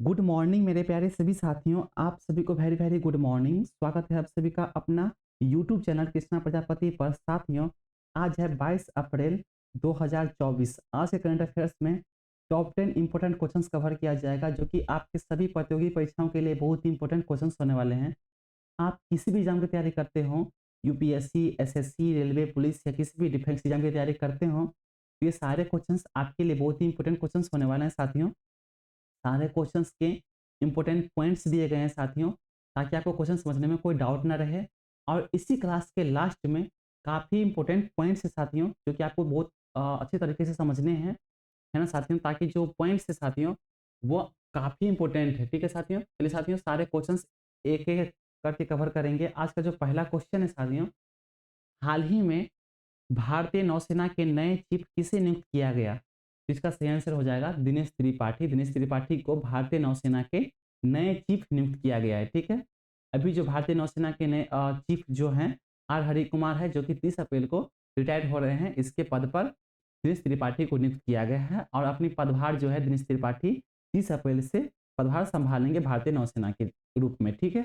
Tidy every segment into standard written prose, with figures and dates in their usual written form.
Good morning मेरे प्यारे सभी साथियों, आप सभी को वेरी वेरी गुड मॉर्निंग। स्वागत है आप सभी का अपना यूट्यूब चैनल कृष्णा प्रजापति पर। साथियों, आज है 22 अप्रैल 2024। आज के करंट अफेयर्स में टॉप 10 इंपॉर्टेंट क्वेश्चंस कवर किया जाएगा, जो कि आपके सभी प्रतियोगी परीक्षाओं के लिए बहुत ही इंपॉर्टेंट क्वेश्चंस होने वाले हैं। आप किसी भी एग्जाम की तैयारी करते हो, यूपीएससी, एसएससी, रेलवे, पुलिस या किसी भी डिफेंस एग्जाम की तैयारी करते हो, तो ये सारे क्वेश्चंस आपके लिए बहुत ही इंपॉर्टेंट क्वेश्चंस होने वाले हैं साथियों। सारे क्वेश्चंस के इंपॉर्टेंट पॉइंट्स दिए गए हैं साथियों, ताकि आपको क्वेश्चन समझने में कोई डाउट ना रहे। और इसी क्लास के लास्ट में काफ़ी इंपॉर्टेंट पॉइंट्स हैं साथियों, जो कि आपको बहुत अच्छे तरीके से समझने हैं, है ना साथियों। ताकि जो पॉइंट्स है साथियों, वो काफ़ी इंपॉर्टेंट है। ठीक है साथियों, चलिए साथियों सारे क्वेश्चंस एक एक करके कवर करेंगे। आज का जो पहला क्वेश्चन है साथियों, हाल ही में भारतीय नौसेना के नए चीफ किसे नियुक्त किया गया? तो इसका सही आंसर हो जाएगा दिनेश त्रिपाठी। दिनेश त्रिपाठी को भारतीय नौसेना के नए चीफ नियुक्त किया गया है। ठीक है, अभी जो भारतीय नौसेना के नए चीफ जो हैं, आर हरि कुमार है, जो कि 30 अप्रैल को रिटायर्ड हो रहे हैं। इसके पद पर दिनेश त्रिपाठी को नियुक्त किया गया है और अपनी पदभार जो है दिनेश त्रिपाठी 30 अप्रैल से पदभार संभालेंगे भारतीय नौसेना के रूप में। ठीक है,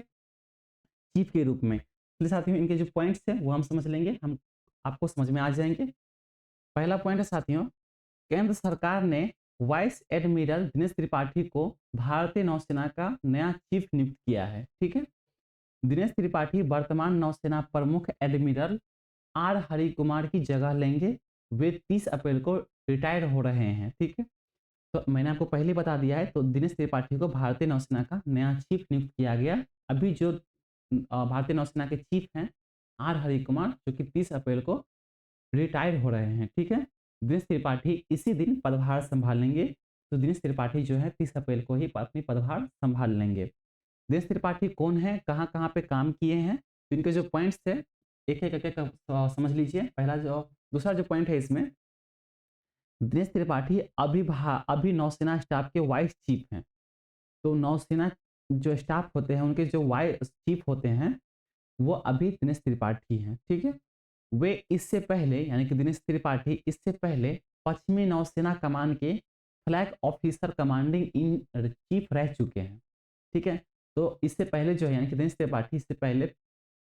चीफ के रूप में। इसलिए साथियों इनके जो पॉइंट्स हैं वो हम समझ लेंगे, हम आपको समझ में आ जाएंगे। पहला पॉइंट है साथियों, केंद्र सरकार ने वाइस एडमिरल दिनेश त्रिपाठी को भारतीय नौसेना का नया चीफ नियुक्त किया है। ठीक है, दिनेश त्रिपाठी वर्तमान नौसेना प्रमुख एडमिरल आर हरि कुमार की जगह लेंगे। वे 30 अप्रैल को रिटायर हो रहे हैं। ठीक है, तो मैंने आपको पहले बता दिया है, तो दिनेश त्रिपाठी को भारतीय नौसेना का नया चीफ नियुक्त किया गया। अभी जो भारतीय नौसेना के चीफ हैं, आर हरि कुमार, जो कि 30 अप्रैल को रिटायर हो रहे हैं। ठीक है, दिनेश त्रिपाठी इसी दिन पदभार संभालेंगे। तो दिनेश त्रिपाठी जो है 30 अप्रैल को ही अपनी पदभार संभाल लेंगे। दिनेश त्रिपाठी कौन है, कहाँ कहाँ पे काम किए हैं, तो इनके जो पॉइंट्स थे एक एक करके समझ लीजिए। पहला जो दूसरा जो पॉइंट है इसमें, दिनेश त्रिपाठी अभी नौसेना स्टाफ के वाइस चीफ हैं। तो नौसेना जो स्टाफ होते हैं, उनके जो वाइस चीफ होते हैं, वो अभी दिनेश त्रिपाठी हैं। ठीक है, वे इससे पहले यानी कि दिनेश त्रिपाठी इससे पहले पश्चिमी नौसेना कमान के flag officer commanding in chief रह चुके हैं। ठीक है, तो इससे पहले जो है यानी कि दिनेश त्रिपाठी इससे पहले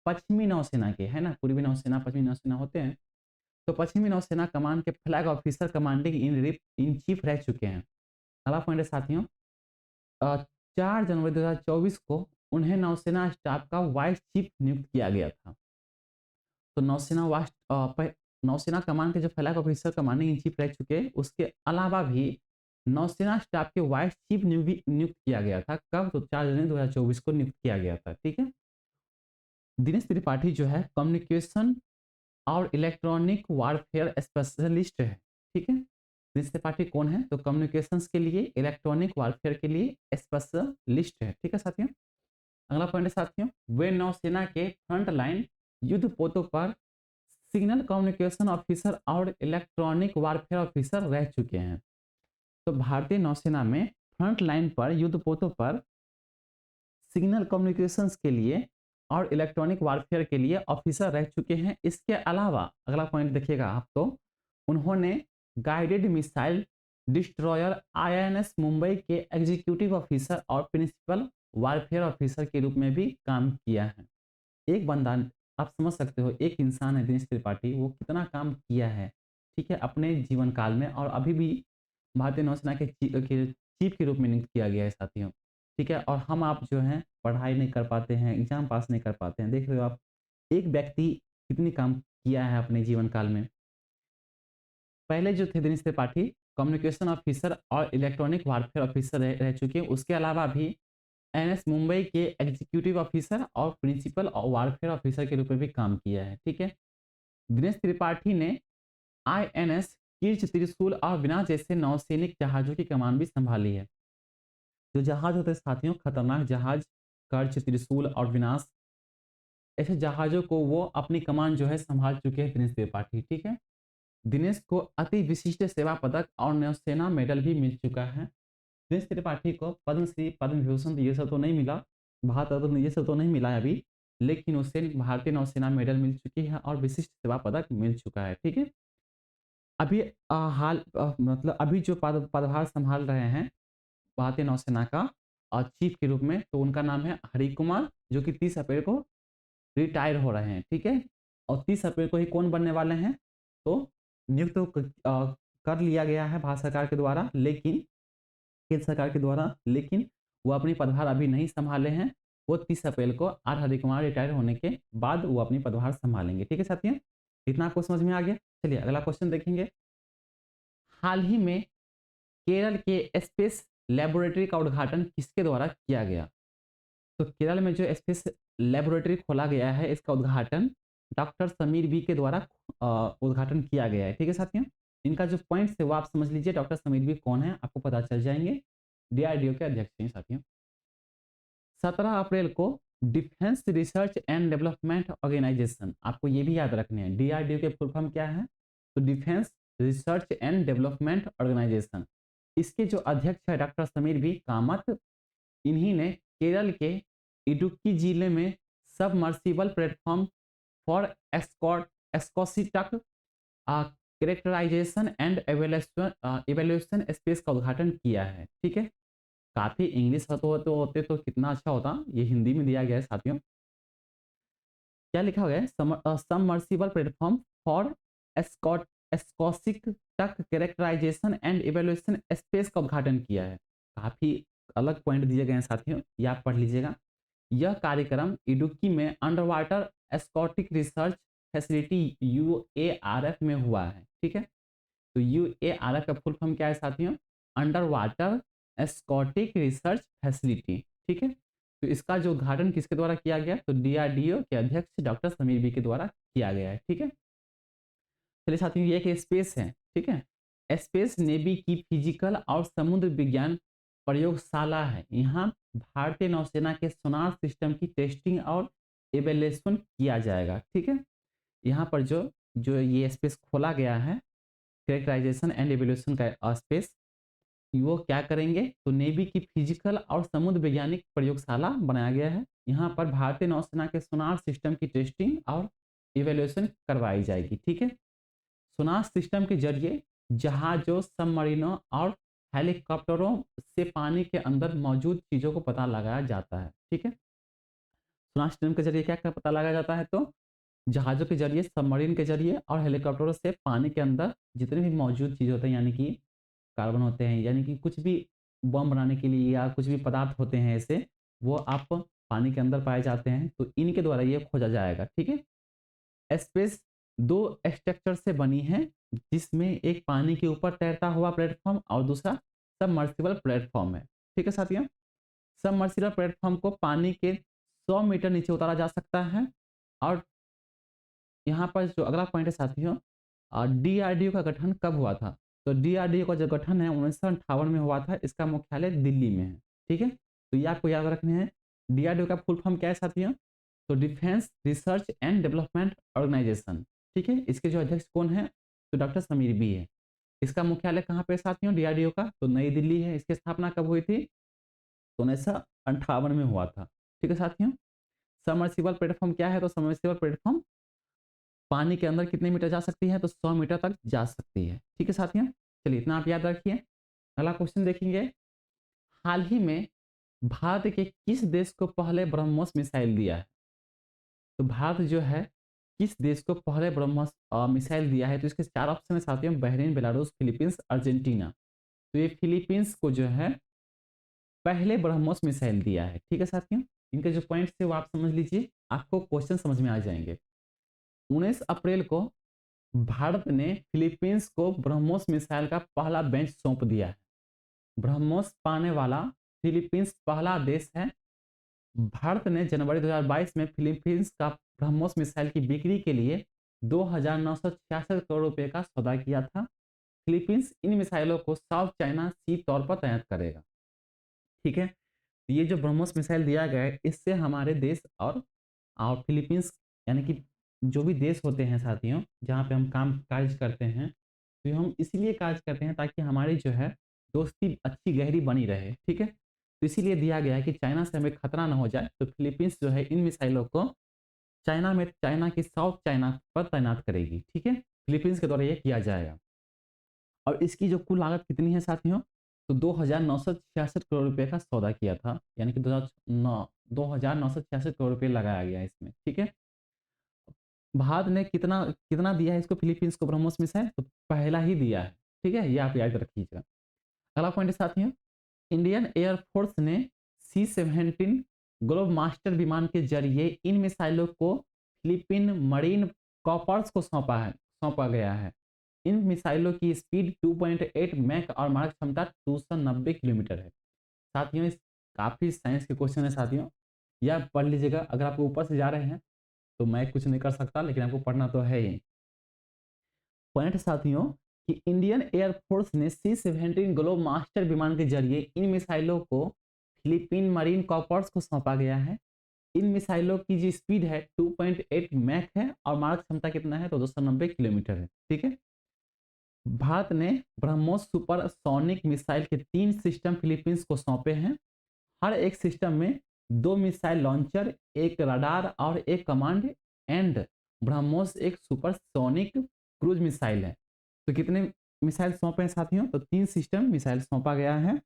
पश्चिमी नौसेना के, है ना, पूर्वी नौसेना पश्चिमी नौसेना होते हैं, तो पश्चिमी नौसेना कमान के flag officer commanding in chief रह चुके हैं। अगला पॉइंट है साथियों, अ, 4 जनवरी 2024 को उन्हें नौसेना स्टाफ का वाइस चीफ नियुक्त किया गया था। तो नौसेना कमान के जो flag officer commanding in chief रह चुके, उसके अलावा भी नौसेना स्टाफ के वाइस चीफ नियुक्त किया गया था। कब? तो 4 जनवरी 2024 को नियुक्त किया गया था। ठीक है, दिनेश त्रिपाठी जो है कम्युनिकेशन और इलेक्ट्रॉनिक वारफेयर स्पेशलिस्ट है। ठीक है, दिनेश त्रिपाठी कौन है? तो कम्युनिकेशंस के लिए, इलेक्ट्रॉनिक वारफेयर के लिए स्पेशलिस्ट है। ठीक है साथियों, अगला पॉइंट है साथियों, वे नौसेना के फ्रंट लाइन युद्ध पोतों पर सिग्नल कम्युनिकेशन ऑफिसर और इलेक्ट्रॉनिक वारफेयर ऑफिसर रह चुके हैं। तो भारतीय नौसेना में फ्रंट लाइन पर युद्धपोतों पर सिग्नल कम्युनिकेशंस के लिए और इलेक्ट्रॉनिक वारफेयर के लिए ऑफिसर रह चुके हैं। इसके अलावा अगला पॉइंट देखिएगा आप, तो उन्होंने guided missile destroyer INS Mumbai के एग्जीक्यूटिव ऑफिसर और प्रिंसिपल वारफेयर ऑफिसर के रूप में भी काम किया है। एक बंदा, आप समझ सकते हो, एक इंसान है दिनेश त्रिपाठी, वो कितना काम किया है। ठीक है, अपने जीवन काल में, और अभी भी भारतीय नौसेना के चीफ के रूप में नियुक्त किया गया है साथियों। ठीक है, और हम आप जो हैं पढ़ाई नहीं कर पाते हैं, एग्जाम पास नहीं कर पाते हैं। देख रहे हो आप, एक व्यक्ति कितनी काम किया है अपने जीवन काल में। पहले जो थे दिनेश त्रिपाठी कम्युनिकेशन ऑफिसर और इलेक्ट्रॉनिक वारफेयर ऑफिसर रह चुके हैं। उसके अलावा भी एनएस मुंबई के एग्जीक्यूटिव ऑफिसर और प्रिंसिपल और वारफेयर ऑफिसर के रूप में भी काम किया है। ठीक है, दिनेश त्रिपाठी ने आईएनएस कीर्च, त्रिशूल और विनाश जैसे नौसैनिक जहाजों की कमान भी संभाली है। जो जहाज होते हैं साथियों, खतरनाक जहाज, कर्च, त्रिशूल और विनाश, ऐसे जहाजों को वो अपनी कमान जो है संभाल चुके हैं दिनेश त्रिपाठी। ठीक है, दिनेश को अति विशिष्ट सेवा पदक और नौसेना मेडल भी मिल चुका है। दिनेश त्रिपाठी को पद्मश्री, पद्म विभूषण ये सब तो नहीं मिला, भारत रत्न ये सब तो नहीं मिला है अभी, लेकिन उसे भारतीय नौसेना मेडल मिल चुकी है और विशिष्ट सेवा पदक मिल चुका है। ठीक है, अभी मतलब अभी जो पदभार संभाल रहे हैं भारतीय नौसेना का, चीफ के रूप में, तो उनका नाम है हरि कुमार, जो कि 30 अप्रैल को रिटायर हो रहे हैं, ठीक है। और 30 अप्रैल को ही कौन बनने वाले हैं, तो नियुक्त तो कर लिया गया है भारत सरकार के द्वारा, लेकिन केंद्र सरकार के द्वारा, लेकिन वो अपनी पदभार अभी नहीं संभाले हैं। वो 30 अप्रैल को आर हरि कुमार रिटायर होने के बाद वो अपनी पदभार संभालेंगे, ठीक है साथियों। इतना आपको समझ में आ गया। चलिए अगला क्वेश्चन देखेंगे। हाल ही में केरल के स्पेस लेबोरेटरी का उद्घाटन किसके द्वारा किया गया? तो केरल में जो स्पेस लेबोरेटरी खोला गया है, इसका उद्घाटन डॉक्टर समीर बी के द्वारा उद्घाटन किया गया है, ठीक है साथियों। इनका जो पॉइंट्स है वो आप समझ लीजिए। डॉक्टर समीर बी कौन है आपको पता चल जाएंगे, डीआरडीओ के अध्यक्ष हैं साथियों। 17 अप्रैल को defence research and development organisation, आपको ये भी याद रखने हैं, डीआरडीओ के फुल फॉर्म क्या है, तो defence research and development organisation. इसके जो अध्यक्ष है डॉक्टर समीर बी कामत, इन्हीं ने केरल के इडुक्की जिले में submersible platform for acoustic characterization and evaluation space का उद्घाटन किया है, ठीक है। काफी इंग्लिश होते तो कितना अच्छा होता, ये हिंदी में दिया गया है साथियों। क्या लिखा गया है, सबमर्सिबल प्लेटफॉर्म फॉर एस्कोसिक टक कैरेक्टराइजेशन एंड इवेल्युएशन स्पेस का उद्घाटन किया है। काफी अलग पॉइंट दिए गए हैं साथियों, ये आप पढ़ लीजिएगा। यह कार्यक्रम इडुक्की में अंडर वाटर एस्कॉटिक रिसर्च फैसिलिटी यूएआरएफ में हुआ है, ठीक है। तो यूएआरएफ का फुल फॉर्म क्या है साथियों, अंडर वाटर एस्कॉटिक रिसर्च फैसिलिटी, ठीक है। तो इसका जो उद्घाटन किसके द्वारा किया गया, तो डीआरडीओ के अध्यक्ष डॉक्टर समीर बी के द्वारा किया गया है, ठीक है। चलिए साथियों, ये एक स्पेस है, ठीक है। स्पेस नेवी की फिजिकल और समुद्र विज्ञान प्रयोगशाला है। यहाँ भारतीय नौसेना के सोनार सिस्टम की टेस्टिंग और इवेल्युएशन किया जाएगा, ठीक है। यहाँ पर जो जो ये स्पेस खोला गया है, कैरेक्टराइजेशन एंड इवेल्युएशन का स्पेस, वो क्या करेंगे, तो नेवी की फिजिकल और समुद्र वैज्ञानिक प्रयोगशाला बनाया गया है। यहाँ पर भारतीय नौसेना के सोनार सिस्टम की टेस्टिंग और इवेल्युएशन करवाई जाएगी, ठीक है। सोनार सिस्टम के जरिए जहाजों, सबमरीनों और हेलीकॉप्टरों से पानी के अंदर मौजूद चीजों को पता लगाया जाता है, ठीक है। सोनार सिस्टम के जरिए क्या क्या पता लगाया जाता है, तो जहाजों के जरिए, सबमरीन के जरिए और हेलीकॉप्टरों से पानी के अंदर जितने भी मौजूद चीज होते हैं, यानी कि कार्बन होते हैं, यानी कि कुछ भी बम बनाने के लिए या कुछ भी पदार्थ होते हैं ऐसे, वो आप पानी के अंदर पाए जाते हैं, तो इनके द्वारा ये खोजा जाएगा, ठीक है। स्पेस दो स्ट्रक्चर से बनी है, जिसमें एक पानी के ऊपर तैरता हुआ प्लेटफॉर्म और दूसरा सबमर्सिबल प्लेटफॉर्म है, ठीक है साथियों। सबमर्सिबल प्लेटफॉर्म को पानी के 100 मीटर नीचे उतारा जा सकता है। और यहाँ पर जो अगला पॉइंट है साथियों, डीआरडीओ का गठन कब हुआ था, तो डीआरडीओ का जो गठन है 1958 में हुआ था। इसका मुख्यालय दिल्ली में है, ठीक है। तो ये आपको याद रखने हैं। डीआरडीओ का फुल फॉर्म क्या है साथियों, तो defence research and development organisation, ठीक है। इसके जो अध्यक्ष कौन है, तो डॉक्टर समीर बी है। इसका मुख्यालय कहाँ पे साथियों, डीआरडीओ का, तो नई दिल्ली है। इसकी स्थापना कब हुई थी, तो 1958 में हुआ था, ठीक है साथियों। सबमर्सिबल प्लेटफॉर्म क्या है, तो सबमर्सिबल प्लेटफॉर्म पानी के अंदर कितने मीटर जा सकती है, तो 100 मीटर तक जा सकती है, ठीक है साथियों। चलिए इतना आप याद रखिए। अगला क्वेश्चन देखेंगे। हाल ही में भारत के किस देश को पहले ब्रह्मोस मिसाइल दिया है, तो भारत जो है किस देश को पहले ब्रह्मोस मिसाइल दिया है, तो इसके 4 ऑप्शन है साथियों, बहरीन, बेलारूस, फिलीपींस, अर्जेंटीना। तो ये फिलीपींस को जो है पहले ब्रह्मोस मिसाइल दिया है, ठीक है साथियों। इनके जो पॉइंट्स थे वो आप समझ लीजिए, आपको क्वेश्चन समझ में आ जाएंगे। 19 अप्रैल को भारत ने फिलीपींस को ब्रह्मोस मिसाइल का पहला बेंच सौंप दिया है। ब्रह्मोस पाने वाला फिलीपींस पहला देश है। भारत ने जनवरी 2022 में फिलीपींस का ब्रह्मोस मिसाइल की बिक्री के लिए 2,966 करोड़ रुपए का सौदा किया था। फिलीपींस इन मिसाइलों को साउथ चाइना सी तौर पर तैनात करेगा, ठीक है। ये जो ब्रह्मोस मिसाइल दिया गया है, इससे हमारे देश और फिलीपींस, यानी कि जो भी देश होते हैं साथियों जहाँ पे हम काम कार्य करते हैं, तो हम इसीलिए कार्य करते हैं ताकि हमारी जो है दोस्ती अच्छी गहरी बनी रहे, ठीक है। तो इसीलिए दिया गया है कि चाइना से हमें खतरा ना हो जाए, तो फिलीपींस जो है इन मिसाइलों को चाइना की साउथ चाइना पर तैनात करेगी, ठीक है। फिलीपींस के द्वारा ये किया जाएगा। और इसकी जो कुल लागत कितनी है साथियों, तो 2,966 करोड़ रुपए का सौदा किया था, यानी कि 2,966 करोड़ रुपए लगाया गया इसमें, ठीक है। भारत ने कितना कितना दिया है इसको फिलीपींस को ब्रह्मोस मिसाइल, तो पहला ही दिया है, ठीक है, ये आप याद रखिएगा। अगला पॉइंट है साथियों, इंडियन एयरफोर्स ने C-17 ग्लोब मास्टर विमान के जरिए इन मिसाइलों को फिलीपीन मरीन कॉर्प्स को सौंपा गया है। इन मिसाइलों की स्पीड 2.8 मैक और मारक क्षमता 290 किलोमीटर है। साथियों इस काफ़ी साइंस के क्वेश्चन है साथियों, या पढ़ लीजिएगा। अगर आप ऊपर से जा रहे हैं तो मैं कुछ नहीं कर सकता, लेकिन आपको पढ़ना तो है ही। पॉइंट साथियों कि इंडियन एयरफोर्स ने C-17 ग्लोब मास्टर विमान के जरिए इन मिसाइलों को फिलीपीन मरीन कॉर्प्स को सौंपा गया है। इन मिसाइलों की जो स्पीड है 2.8 मैक है और मारक क्षमता कितना है, तो 290 किलोमीटर है, ठीक है। भारत ने ब्रह्मोस सुपर सोनिक मिसाइल के 3 सिस्टम फिलीपींस को सौंपे हैं। हर एक सिस्टम में 2 मिसाइल लॉन्चर, एक रडार और एक कमांड एंड ब्रह्मोस एक सुपरसोनिक क्रूज मिसाइल है। तो कितने मिसाइल सौंपे हैं साथियों, तो 3 सिस्टम मिसाइल सौंपा गया है,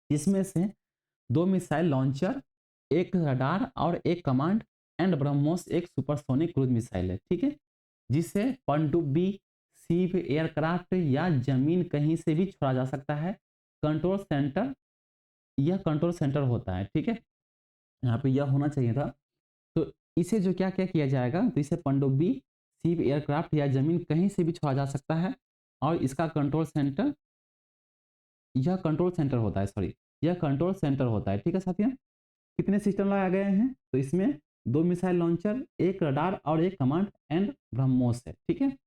जिसमें से 2 मिसाइल लॉन्चर, एक रडार और एक कमांड एंड ब्रह्मोस एक सुपरसोनिक क्रूज मिसाइल है, ठीक है, जिसे पनडुब्बी, सीप, एयरक्राफ्ट या जमीन कहीं से भी छोड़ा जा सकता है। कंट्रोल सेंटर, यह कंट्रोल सेंटर होता है, ठीक है, यहाँ पे यह होना चाहिए था। तो इसे जो क्या क्या किया जाएगा, तो इसे पनडुब्बी, सीप, एयरक्राफ्ट या जमीन कहीं से भी छोड़ा जा सकता है, और इसका कंट्रोल सेंटर, यह कंट्रोल सेंटर होता है, सॉरी, यह कंट्रोल सेंटर होता है, ठीक है साथियों। कितने सिस्टम लगाए गए हैं, तो इसमें 2 मिसाइल लॉन्चर, एक रडार और एक कमांड एंड ब्रह्मोस है, ठीक है।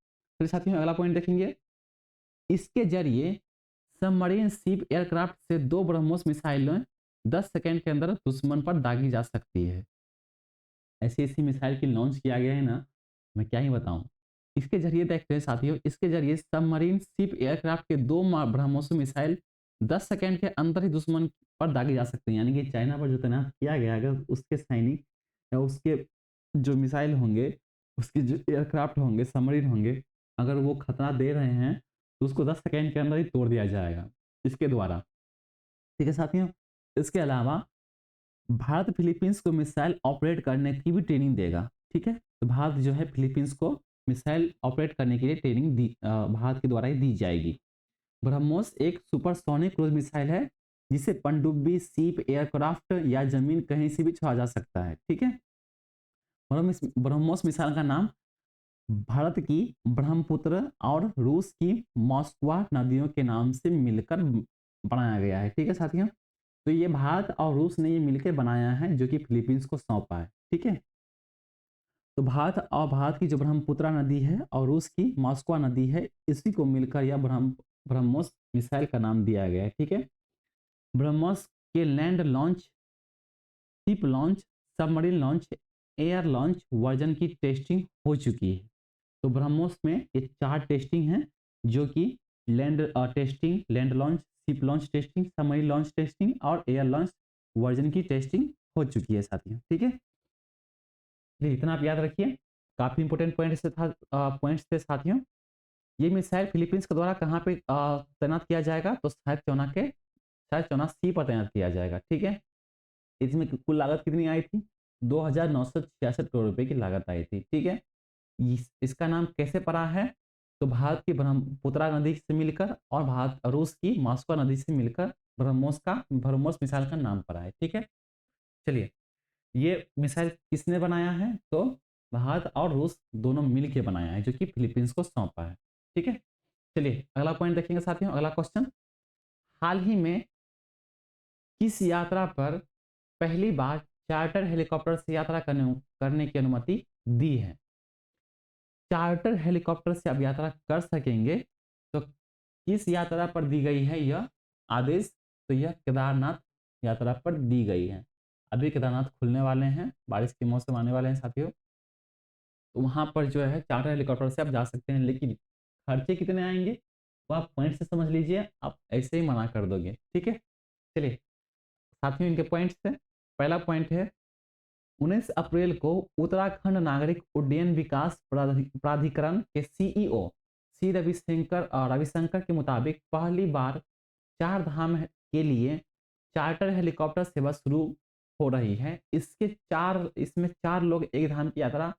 तो साथियों अगला पॉइंट देखेंगे, इसके जरिए सबमरीन शिप एयरक्राफ्ट से 2 ब्रह्मोस मिसाइलें 10 सेकंड के अंदर दुश्मन पर दागी जा सकती है। ऐसी ऐसी मिसाइल की लॉन्च किया गया है ना, मैं क्या ही बताऊं। इसके जरिए देखते हैं साथियों, इसके जरिए सबमरीन शिप एयरक्राफ्ट के 2 ब्रह्मोस मिसाइल 10 सेकंड के अंदर ही दुश्मन पर दागे जा सकते हैं, यानी कि चाइना पर जो तैनात किया गया, अगर उसके सैनिक या उसके जो मिसाइल होंगे, उसके जो एयरक्राफ्ट होंगे, सबमरीन होंगे, अगर वो खतरा दे रहे हैं तो उसको 10 सेकंड के अंदर ही तोड़ दिया जाएगा इसके द्वारा, ठीक है साथियों। इसके अलावा भारत फिलीपींस को मिसाइल ऑपरेट करने की भी ट्रेनिंग देगा, ठीक है। तो भारत जो है फिलीपींस को मिसाइल ऑपरेट करने के लिए ट्रेनिंग भारत के द्वारा ही दी जाएगी। ब्रह्मोस एक सुपरसोनिक क्रूज मिसाइल है, जिसे पनडुब्बी, सीप, एयरक्राफ्ट या जमीन कहीं से भी छोड़ा जा सकता है, ठीक है। ब्रह्मोस मिसाइल का नाम भारत की ब्रह्मपुत्र और रूस की मॉस्कवा नदियों के नाम से मिलकर बनाया गया है, ठीक है साथियों। तो ये भारत और रूस ने ये मिलकर बनाया है, जो कि फिलीपींस को सौंपा है, ठीक है। तो भारत की जो ब्रह्मपुत्र नदी है और रूस की मॉस्कवा नदी है, इसी को मिलकर यह ब्रह्मोस मिसाइल का नाम दिया गया है, ठीक है। ब्रह्मोस के land launch, ship launch, submarine launch, air launch version की टेस्टिंग हो चुकी है। तो ब्रह्मोस में ये 4 टेस्टिंग हैं, जो कि land testing, land launch, ship launch testing, submarine launch testing और एयर लॉन्च वर्जन की टेस्टिंग हो चुकी है साथियों, ठीक है। चलिए इतना आप याद रखिए, काफ़ी इंपॉर्टेंट पॉइंट्स थे साथियों। ये मिसाइल फिलीपींस के द्वारा कहाँ पे तैनात किया जाएगा, तो शायद चौना सी पर तैनात किया जाएगा, ठीक है। इसमें कुल लागत कितनी आई थी, 2,966 करोड़ रुपए की लागत आई थी, ठीक है। इसका नाम कैसे पड़ा है, तो भारत की ब्रह्मपुत्रा नदी से मिलकर और भारत रूस की मॉस्को नदी से मिलकर ब्रह्मोस मिसाइल का नाम पड़ा है, ठीक है। चलिए, ये मिसाइल किसने बनाया है, तो भारत और रूस दोनों मिल के बनाया है, जो कि फिलीपींस को सौंपा है, ठीक है। चलिए अगला पॉइंट देखेंगे साथियों, अगला क्वेश्चन, हाल ही में किस यात्रा पर पहली बार चार्टर हेलीकॉप्टर से यात्रा करने की अनुमति दी है। चार्टर हेलीकॉप्टर से आप यात्रा कर सकेंगे, तो किस यात्रा पर दी गई है यह आदेश, तो यह केदारनाथ यात्रा पर दी गई है। अभी केदारनाथ खुलने वाले हैं, बारिश के मौसम आने वाले हैं साथियों, तो वहाँ पर जो है चार्टर हेलीकॉप्टर से आप जा सकते हैं, लेकिन खर्चे कितने आएंगे वो आप पॉइंट से समझ लीजिए, आप ऐसे ही मना कर दोगे, ठीक है। चलिए साथियों, इनके पॉइंट्स है। पहला पॉइंट है, 19 अप्रैल को उत्तराखंड नागरिक उड्डयन विकास प्राधिकरण के सीईओ सी रविशंकर के मुताबिक पहली बार चार धाम के लिए चार्टर हेलीकॉप्टर सेवा शुरू हो रही है। इसमें 4 लोग एक धाम की यात्रा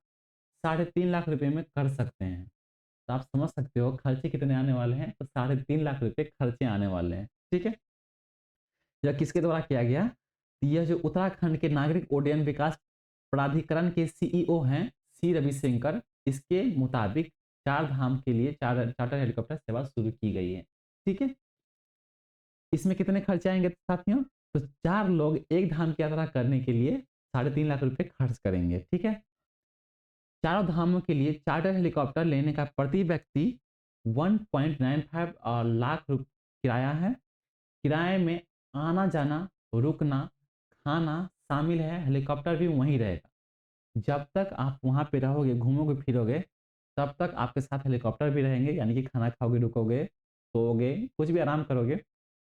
3.5 लाख रुपए में कर सकते हैं। तो आप समझ सकते हो खर्चे कितने आने वाले हैं, तो 3.5 लाख रुपए खर्चे आने वाले हैं। ठीक है, यह किसके द्वारा किया गया? यह जो उत्तराखंड के नागरिक उड्डयन विकास प्राधिकरण के सीईओ हैं सी रविशंकर, इसके मुताबिक चार धाम के लिए चार्टर हेलीकॉप्टर सेवा शुरू की गई है। ठीक है, इसमें कितने खर्चे आएंगे साथियों? तो 4 लोग एक धाम की यात्रा करने के लिए 3.5 लाख रुपए खर्च करेंगे। ठीक है, चारों धामों के लिए चार्टर हेलीकॉप्टर लेने का प्रति व्यक्ति 1.95 लाख किराया है। किराए में आना जाना, रुकना, खाना शामिल है। हेलीकॉप्टर भी वहीं रहेगा। जब तक आप वहाँ पे रहोगे, घूमोगे फिरोगे, तब तक आपके साथ हेलीकॉप्टर भी रहेंगे, यानी कि खाना खाओगे, रुकोगे, सोओगे, कुछ भी आराम करोगे, तो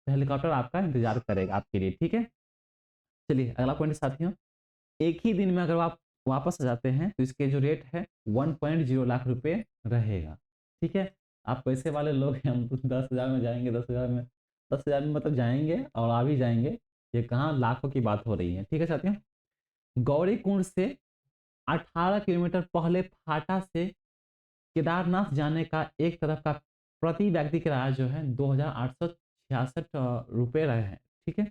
हेलीकॉप्टर आपका इंतजार करेगा आपके लिए। ठीक है, चलिए अगला पॉइंट साथियों, एक ही दिन में अगर आप वापस आ जाते हैं तो इसके जो रेट है 1.0 लाख रुपए रहेगा। ठीक है, आप पैसे वाले लोग हैं, हम तो 10,000 में जाएंगे, 10,000 में, 10,000 में मतलब जाएंगे और आ भी जाएंगे, ये कहाँ लाखों की बात हो रही है। ठीक है साथियों, गौरी कुंड से 18 किलोमीटर पहले फाटा से केदारनाथ जाने का एक तरफ का प्रति व्यक्ति किराया जो है 2,866 रुपये रहे हैं। ठीक है,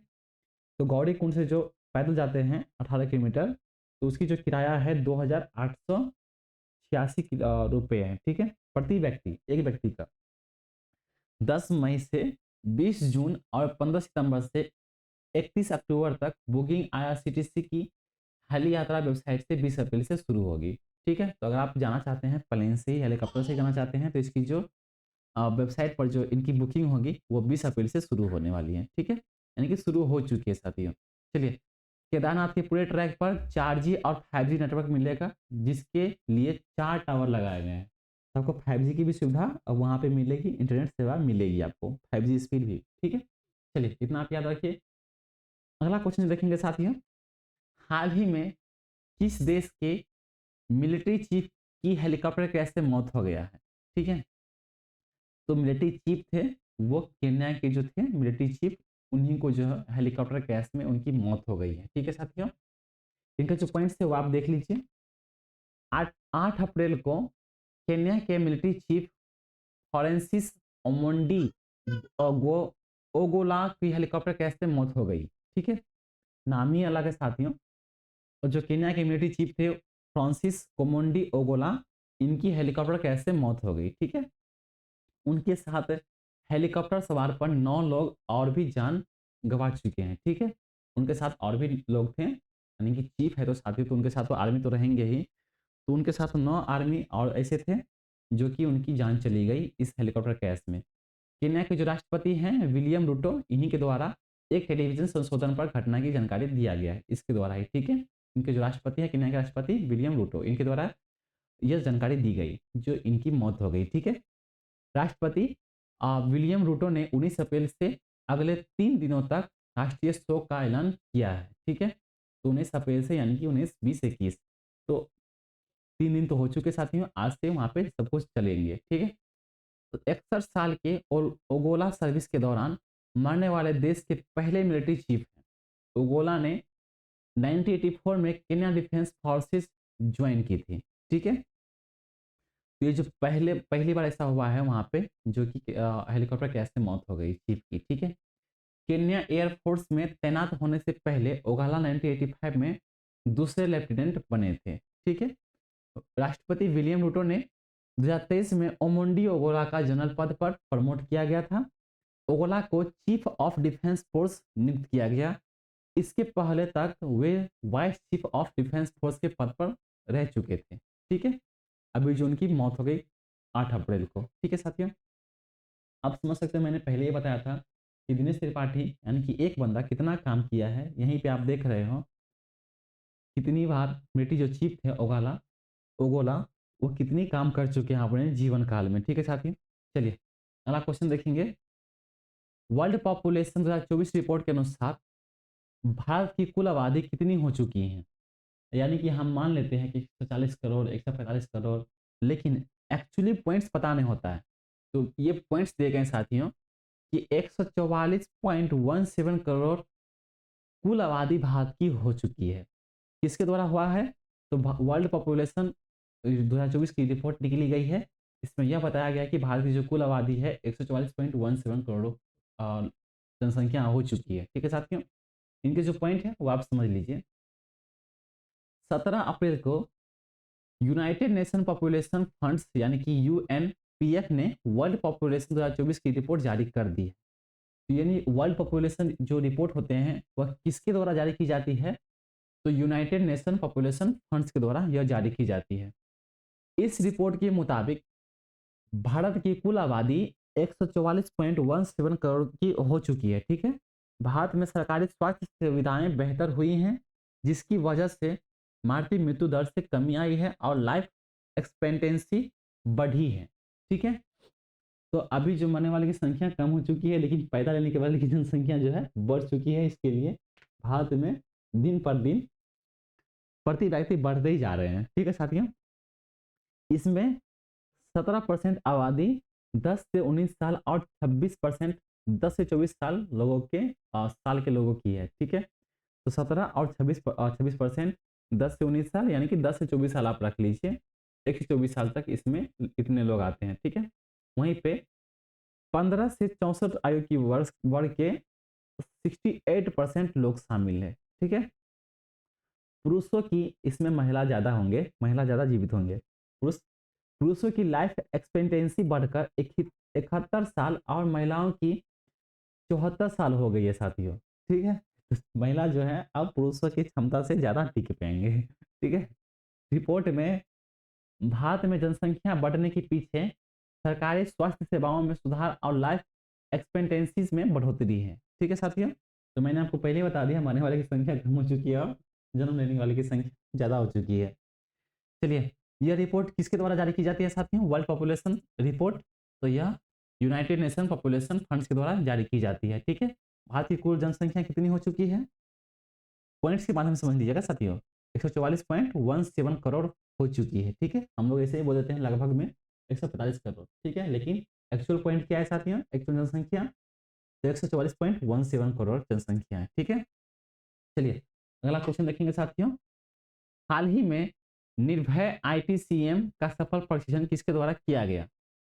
तो गौरी कुंड से जो पैदल जाते हैं 18 किलोमीटर, तो उसकी जो किराया है 2,886 रुपये है। ठीक है, प्रति व्यक्ति, एक व्यक्ति का। 10 मई से 20 जून और 15 सितंबर से 31 अक्टूबर तक बुकिंग आईआरसीटीसी की हेली यात्रा वेबसाइट से 20 अप्रैल से शुरू होगी। ठीक है, तो अगर आप जाना चाहते हैं प्लेन से ही, हेलीकॉप्टर से जाना चाहते हैं, तो इसकी जो वेबसाइट पर जो इनकी बुकिंग होगी वो 20 अप्रैल से शुरू होने वाली है। ठीक है, यानी कि शुरू हो चुकी है साथियों। चलिए, केदारनाथ के पूरे ट्रैक पर 4G और 5G नेटवर्क मिलेगा, जिसके लिए 4 टावर लगाए गए हैं। तो आपको 5G की भी सुविधा अब वहाँ पे मिलेगी, इंटरनेट सेवा मिलेगी आपको, 5G स्पीड भी। ठीक है, चलिए इतना आप याद रखिए। अगला क्वेश्चन देखेंगे साथियों, हाल ही में किस देश के मिलिट्री चीफ की हेलीकॉप्टर क्रैश से मौत हो गया है? ठीक है, तो मिलिट्री चीफ थे वो, केन्या के जो थे मिलिट्री चीफ, उन्हीं को जो है हेलीकॉप्टर क्रैश में उनकी मौत हो गई है। ठीक है साथियों, इनके जो पॉइंट्स थे वो आप देख लीजिए। 8 अप्रैल को केन्या के मिलिट्री चीफ फ्रांसिस ओमोंडी ओगो ओगोला की हेलीकॉप्टर क्रैश से मौत हो गई। ठीक है, नाम ही अलग है साथियों। और जो केन्या के मिलिट्री चीफ थे फ्रांसिस कोमोंडी ओगोला, इनकी हेलीकॉप्टर क्रैश से मौत हो गई। ठीक है, उनके साथ हेलीकॉप्टर सवार पर 9 लोग और भी जान गंवा चुके हैं। ठीक है, उनके साथ और भी लोग थे, यानी कि चीफ है तो साथी, तो उनके साथ तो आर्मी तो रहेंगे ही, तो उनके साथ 9 आर्मी और ऐसे थे जो कि उनकी जान चली गई इस हेलीकॉप्टर क्रैश में। केन्या के जो राष्ट्रपति हैं विलियम रूटो, इन्हीं के द्वारा एक टेलीविजन संशोधन पर घटना की जानकारी दिया गया है, इसके द्वारा ही। ठीक है, इनके जो राष्ट्रपति हैं केन्या के राष्ट्रपति विलियम रूटो, इनके द्वारा यह जानकारी दी गई जो इनकी मौत हो गई। ठीक है, राष्ट्रपति विलियम रूटो ने 19 अप्रैल से अगले 3 दिनों तक राष्ट्रीय शोक का ऐलान किया है। ठीक है, तो 19 अप्रैल से यानी कि 19, 20, 21, तो 3 दिन तो हो चुके साथियों, आज से वहाँ पे सब कुछ चलेंगे। ठीक है, तो 61 साल के और ओगोला सर्विस के दौरान मरने वाले देश के पहले मिलिट्री चीफ हैं। ओगोला ने 1984 में केन्या डिफेंस फोर्सेस ज्वाइन की थी। ठीक है, तो ये जो पहली बार ऐसा हुआ है वहाँ पे जो कि हेलीकॉप्टर क्रैश से मौत हो गई चीफ की। ठीक है, केन्या एयरफोर्स में तैनात होने से पहले ओगाला 1985 में दूसरे लेफ्टिनेंट बने थे। ठीक है, राष्ट्रपति विलियम रूटो ने 2023 में ओमोंडी ओगोला का जनरल पद पर प्रमोट किया गया था। ओगोला को चीफ ऑफ डिफेंस फोर्स नियुक्त किया गया। इसके पहले तक वे vice chief of defence force के पद पर रह चुके थे। ठीक है, अभी जो उनकी मौत हो गई 8 अप्रैल को। ठीक है साथियों, आप समझ सकते हैं, मैंने पहले ही बताया था कि दिनेश त्रिपाठी यानी कि एक बंदा कितना काम किया है। यहीं पे आप देख रहे हो कितनी बार मिलिट्री जो चीफ थे ओगाला ओगोला, वो कितनी काम कर चुके हैं अपने जीवन काल में। ठीक है साथियों, चलिए अगला क्वेश्चन देखेंगे। वर्ल्ड पॉपुलेशन 2024 रिपोर्ट के अनुसार भारत की कुल आबादी कितनी हो चुकी है? यानी कि हम मान लेते हैं कि 140 करोड़, 145 करोड़, लेकिन एक्चुअली पॉइंट्स पता नहीं होता है। तो ये पॉइंट्स दिए गए साथियों, कि 144.17 करोड़ कुल आबादी भारत की हो चुकी है। किसके द्वारा हुआ है? तो वर्ल्ड पॉपुलेशन 2024 की रिपोर्ट निकली गई है। इसमें यह बताया गया कि भारत की जो कुल आबादी है 144.17 करोड़ जनसंख्या हो चुकी है। ठीक है साथियों, इनके जो पॉइंट है वो आप समझ लीजिए। 17 अप्रैल को यूनाइटेड नेशन पॉपुलेशन फंड्स यानी कि यूएनपीएफ ने वर्ल्ड पॉपुलेशन 2024 की रिपोर्ट जारी कर दी है। तो यानी वर्ल्ड पॉपुलेशन जो रिपोर्ट होते हैं वह किसके द्वारा जारी की जाती है? तो यूनाइटेड नेशन पॉपुलेशन फंड्स के द्वारा यह जारी की जाती है। इस रिपोर्ट के मुताबिक भारत की कुल आबादी 144.17 करोड़ की हो चुकी है। ठीक है, भारत में सरकारी स्वास्थ्य सुविधाएं बेहतर हुई हैं, जिसकी वजह से मातृ मृत्यु दर से कमी आई है और लाइफ एक्सपेक्टेंसी बढ़ी है। ठीक है, तो अभी जो मरने वाले की संख्या कम हो चुकी है, लेकिन पैदा लेने के वाले की जनसंख्या जो है बढ़ चुकी है। इसके लिए भारत में दिन पर दिन प्रति व्यक्ति बढ़ते ही जा रहे हैं। ठीक है साथियों, इसमें 17% आबादी 10 से 19 साल और 26% 10 से 24 साल लोगों के साल के लोगों की है। ठीक है, तो 17 और 26% 10 से 19 साल यानी कि 10 से 24 साल आप रख लीजिए। 1 से 24 साल तक इसमें इतने लोग आते हैं। ठीक है, वहीं पे 15 से 64 आयु की वर्ग के 68% लोग शामिल है। ठीक है, पुरुषों की इसमें महिला ज़्यादा होंगे, महिला ज़्यादा जीवित होंगे। पुरुषों की लाइफ एक्सपेक्टेंसी बढ़कर 71 साल और महिलाओं की 74 साल हो गई है साथियों। ठीक है, तो महिला जो है अब पुरुषों की क्षमता से ज़्यादा टिक पाएंगे। ठीक है, रिपोर्ट में भारत में जनसंख्या बढ़ने के पीछे सरकारी स्वास्थ्य सेवाओं में सुधार और लाइफ एक्सपेक्टेंसीज में बढ़ोतरी है। ठीक है साथियों, तो मैंने आपको पहले ही बता दिया मरने वाले की संख्या कम हो चुकी है और जन्म लेने वाले की संख्या ज़्यादा हो चुकी है। चलिए, यह रिपोर्ट किसके द्वारा जारी की जाती है साथियों? World population report. तो यह यूनाइटेड नेशन पॉपुलेशन फंड्स के द्वारा जारी की जाती है। ठीक है, भारत की कुल जनसंख्या कितनी हो चुकी है? पॉइंट्स के माध्यम से समझ लीजिएगा साथियों, 144.17 करोड़ हो चुकी है। ठीक है, हम लोग ऐसे ही बोल देते हैं लगभग में 145 करोड़। ठीक है, लेकिन एक्चुअल पॉइंट क्या है साथियों? एक्चुअल जनसंख्या तो 144.17 करोड़ जनसंख्या है। ठीक है, चलिए अगला क्वेश्चन देखेंगे साथियों। हाल ही में निर्भय आईटीसीएम का सफल प्रशिक्षण किसके द्वारा किया गया?